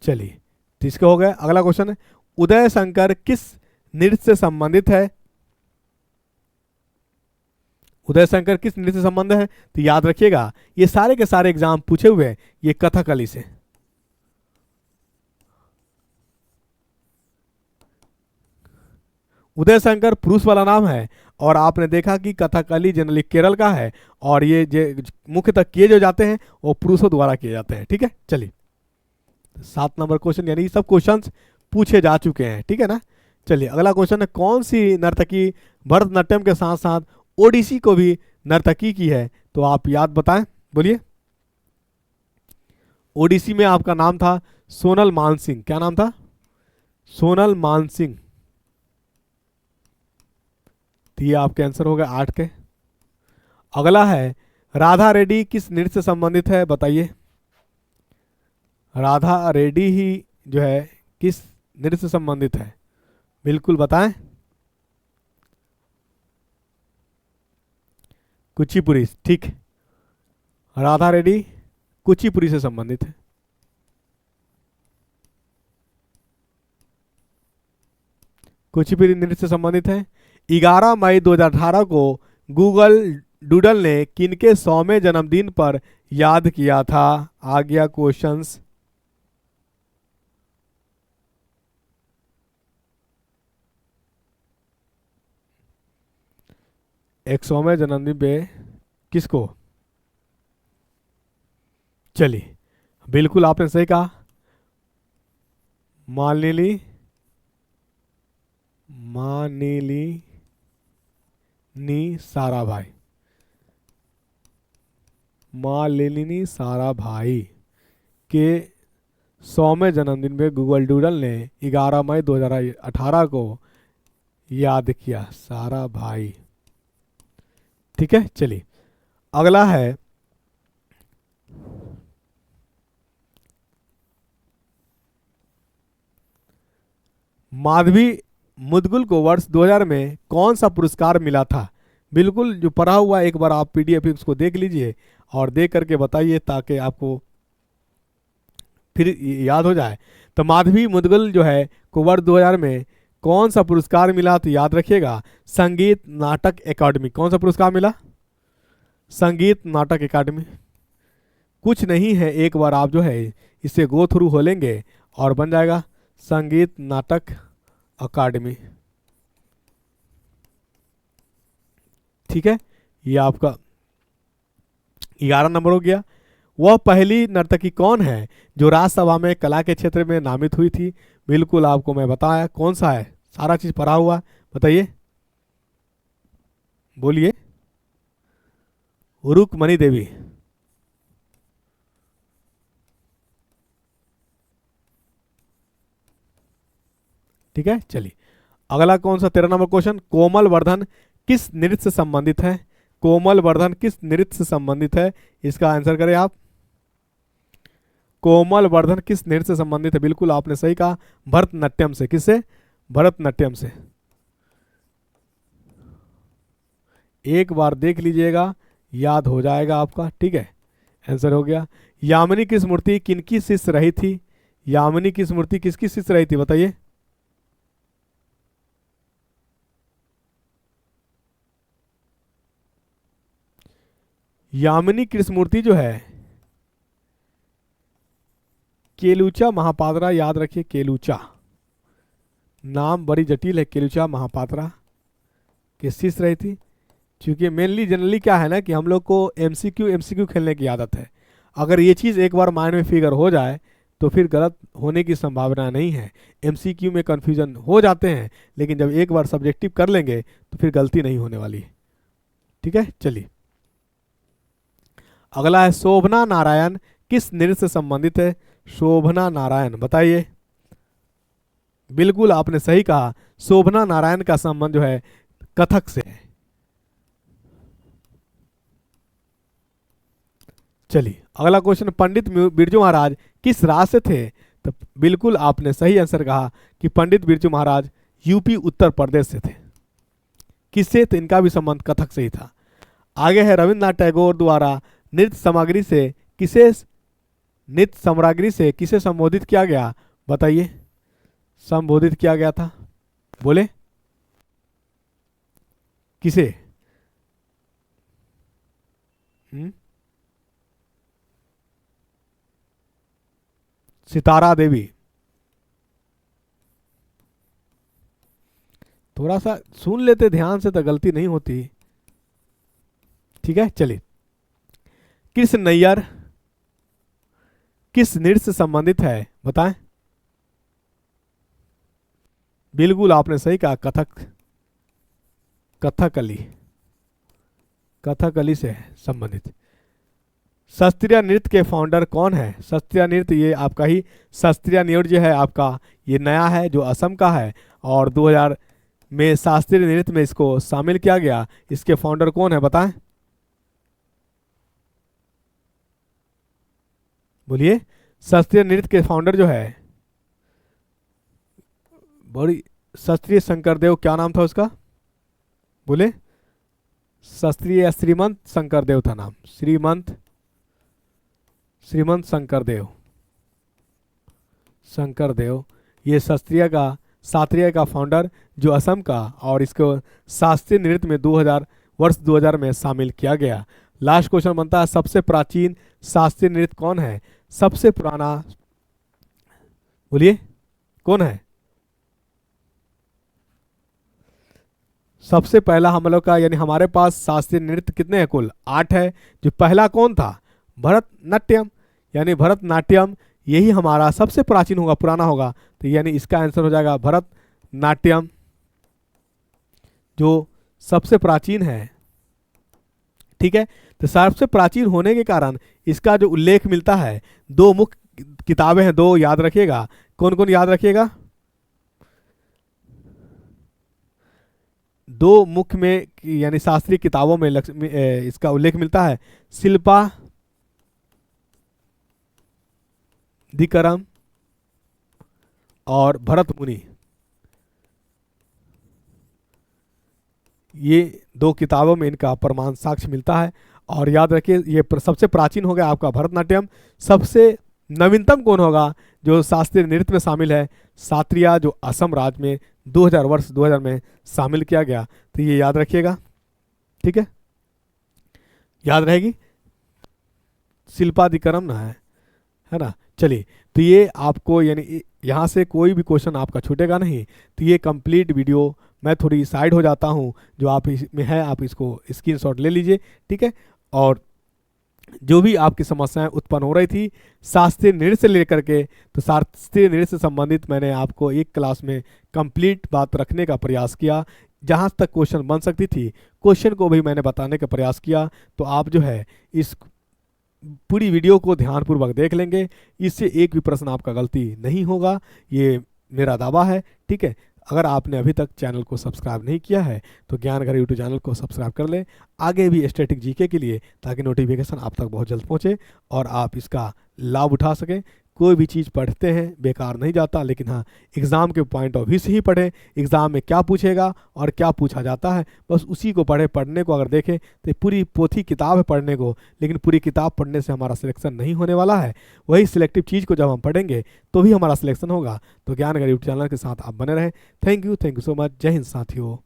चलिए, तो इसका हो गया। अगला क्वेश्चन है, उदय शंकर किस नृत्य से संबंधित है? उदय शंकर किस नृत्य से संबंध है? तो याद रखिएगा, ये सारे के सारे एग्जाम पूछे हुए हैं ये कथकली से। उदय शंकर पुरुष वाला नाम है, और आपने देखा कि कथकली जनरली केरल का है, और ये मुख्यतः किए जो जाते हैं वो पुरुषों द्वारा किए जाते हैं। ठीक है, चलिए 7 नंबर क्वेश्चन, यानी ये सब क्वेश्चंस पूछे जा चुके हैं। ठीक है ना। चलिए अगला क्वेश्चन है, कौन सी नर्तकी भरतनाट्यम के साथ साथ ओडिसी को भी नर्तकी की है? तो आप याद बताएं, बोलिए। ओडिसी में आपका नाम था सोनल मानसिंह। क्या नाम था? सोनल मानसिंह। तो ये आपके आंसर हो गए 8 के। अगला है, राधा रेड्डी किस नृत्य से संबंधित है? बताइए। राधा रेड्डी ही जो है किस नृत्य से संबंधित है? बिल्कुल बताएं। कुचिपुड़ी, ठीक। राधा रेड्डी कुचिपुड़ी से संबंधित है। कुचिपुड़ी नृत्य से संबंधित है। 11 मई 2018 को गूगल डूडल ने किनके 100वें जन्मदिन पर याद किया था? आ गया क्वेश्चंस। एक 100वें जन्मदिन पे किसको? चलिए, बिल्कुल आपने सही कहा, मानिली मानिली नी साराभाई। मालिनी साराभाई के 100वें जन्मदिन पे गूगल डूडल ने 11 मई 2018 को याद किया, साराभाई। ठीक है, चलिए अगला है, माधवी मुदगुल को वर्ष 2000 में कौन सा पुरस्कार मिला था? बिल्कुल जो पढ़ा हुआ है, एक बार आप पीडीएफ उसको देख लीजिए और देख करके बताइए, ताकि आपको फिर याद हो जाए। तो माधवी मुदगुल जो है को वर्ष 2000 में कौन सा पुरस्कार मिला? तो याद रखिएगा, संगीत नाटक अकादमी। कौन सा पुरस्कार मिला? संगीत नाटक अकादमी। कुछ नहीं है, एक बार आप जो है इसे गो थ्रू हो लेंगे और बन जाएगा संगीत नाटक अकादमी। ठीक है, ये आपका 11 नंबर हो गया। वह पहली नर्तकी कौन है जो राज्यसभा में कला के क्षेत्र में नामित हुई थी? बिल्कुल आपको मैं बताया, कौन सा है, सारा चीज पढ़ा हुआ, बताइए, बोलिए। रुक्मणी देवी। ठीक है, चलिए अगला कौन सा 13 नंबर क्वेश्चन, कोमल वर्धन किस नृत्य से संबंधित है? कोमल वर्धन किस नृत्य से संबंधित है? इसका आंसर करें आप। कोमल वर्धन किस नृत्य से संबंधित है? बिल्कुल आपने सही कहा, भरतनाट्यम से। किससे? भरतनाट्यम से। एक बार देख लीजिएगा, याद हो जाएगा आपका। ठीक है, आंसर हो गया। यामिनी की स्मृति किनकी शिष्य रही थी? यामिनी की स्मृति किसकी शिष्य रही थी, बताइए। यामिनी कृष्णमूर्ति जो है केलूचा महापात्रा, याद रखिए केलूचा, नाम बड़ी जटिल है, केलूचा महापात्रा के शिष्य रही थी। क्योंकि मेनली जनरली क्या है ना कि हम लोग को एमसीक्यू खेलने की आदत है। अगर ये चीज़ एक बार माइंड में फिगर हो जाए तो फिर गलत होने की संभावना नहीं है। एमसीक्यू में कन्फ्यूजन हो जाते हैं, लेकिन जब एक बार सब्जेक्टिव कर लेंगे तो फिर गलती नहीं होने वाली है। ठीक है, चलिए अगला है, शोभना नारायण किस नृत्य से संबंधित है? शोभना नारायण, बताइए। बिल्कुल आपने सही कहा, शोभना नारायण का संबंध जो है कथक से है। चलिए अगला क्वेश्चन, पंडित बिरजू महाराज किस राज्य से थे? तो बिल्कुल आपने सही आंसर कहा कि पंडित बिरजू महाराज यूपी उत्तर प्रदेश से थे। किससे? तो इनका भी संबंध कथक से ही था। आगे है, रविन्द्रनाथ टैगोर द्वारा नृत्य सामग्री से किसे संबोधित किया गया? बताइए, संबोधित किया गया था, बोले किसे? सितारा देवी। थोड़ा सा सुन लेते ध्यान से तो गलती नहीं होती। ठीक है, चलिए। कृष्ण नैयर किस नृत्य से संबंधित है, बताएं। बिल्कुल आपने सही कहा, कथक, कथकली, कथकली से संबंधित। शास्त्रीय नृत्य के फाउंडर कौन है? शास्त्रीय नृत्य ये आपका ही शास्त्रीय नृत्य है आपका, ये नया है जो असम का है, और 2000 में शास्त्रीय नृत्य में इसको शामिल किया गया। इसके फाउंडर कौन है, बताएं। बोलिए। शास्त्रीय नृत्य के फाउंडर जो है, बड़ी शास्त्रीय शंकरदेव, क्या नाम था उसका, बोले। शास्त्रीय श्रीमंत शंकरदेव था नाम, श्रीमंत शंकरदेव, शंकरदेव। ये शास्त्रीय का फाउंडर जो असम का, और इसको शास्त्रीय नृत्य में वर्ष 2000 में शामिल किया गया। लास्ट क्वेश्चन बनता है, सबसे प्राचीन शास्त्रीय नृत्य कौन है? सबसे पुराना, बोलिए, कौन है? सबसे पहला हम लोग का, यानी हमारे पास शास्त्रीय नृत्य कितने हैं? कुल 8 है। जो पहला कौन था? भरतनाट्यम, यानी भरतनाट्यम यही हमारा सबसे प्राचीन होगा, पुराना होगा। तो यानी इसका आंसर हो जाएगा भरतनाट्यम, जो सबसे प्राचीन है। ठीक है, तो सबसे प्राचीन होने के कारण इसका जो उल्लेख मिलता है, 2 मुख्य किताबें हैं, 2 याद रखिएगा। कौन कौन याद रखिएगा? 2 मुख्य में, यानी शास्त्रीय किताबों में इसका उल्लेख मिलता है। शिल्पा दिकरम और भरत मुनि, ये 2 किताबों में इनका प्रमाण साक्ष्य मिलता है। और याद रखिए, ये सबसे प्राचीन हो गया आपका भरतनाट्यम। सबसे नवीनतम कौन होगा जो शास्त्रीय नृत्य में शामिल है? सात्रिया, जो असम राज्य में 2000 में शामिल किया गया। तो ये याद रखिएगा, ठीक है, याद रहेगी। शिल्पादिकरम ना है ना। चलिए, तो ये आपको, यानी यहाँ से कोई भी क्वेश्चन आपका छूटेगा नहीं। तो ये कंप्लीट वीडियो, मैं थोड़ी साइड हो जाता हूँ, जो आप इसमें है आप इसको स्क्रीनशॉट ले लीजिए, ठीक है। और जो भी आपकी समस्याएं उत्पन्न हो रही थी शास्त्रीय नृत्य से लेकर के, तो शास्त्रीय नृत्य से संबंधित मैंने आपको एक क्लास में कंप्लीट बात रखने का प्रयास किया। जहाँ तक क्वेश्चन बन सकती थी, क्वेश्चन को भी मैंने बताने का प्रयास किया। तो आप जो है इस पूरी वीडियो को ध्यानपूर्वक देख लेंगे, इससे एक भी प्रश्न आपका गलती नहीं होगा, ये मेरा दावा है, ठीक है। अगर आपने अभी तक चैनल को सब्सक्राइब नहीं किया है तो ज्ञान घर यूट्यूब चैनल को सब्सक्राइब कर लें, आगे भी स्टैटिक जीके के लिए, ताकि नोटिफिकेशन आप तक बहुत जल्द पहुंचे और आप इसका लाभ उठा सकें। कोई भी चीज़ पढ़ते हैं बेकार नहीं जाता, लेकिन हाँ, एग्ज़ाम के पॉइंट ऑफ व्यू से ही पढ़ें। एग्ज़ाम में क्या पूछेगा और क्या पूछा जाता है, बस उसी को पढ़े। पढ़ने को अगर देखें तो पूरी पोथी किताब है पढ़ने को, लेकिन पूरी किताब पढ़ने से हमारा सिलेक्शन नहीं होने वाला है। वही सिलेक्टिव चीज़ को जब हम पढ़ेंगे तो भी हमारा सिलेक्शन होगा। तो ज्ञान घर यूट्यूब चैनल के साथ आप बने रहें। Thank you so much. जय हिंद साथियों।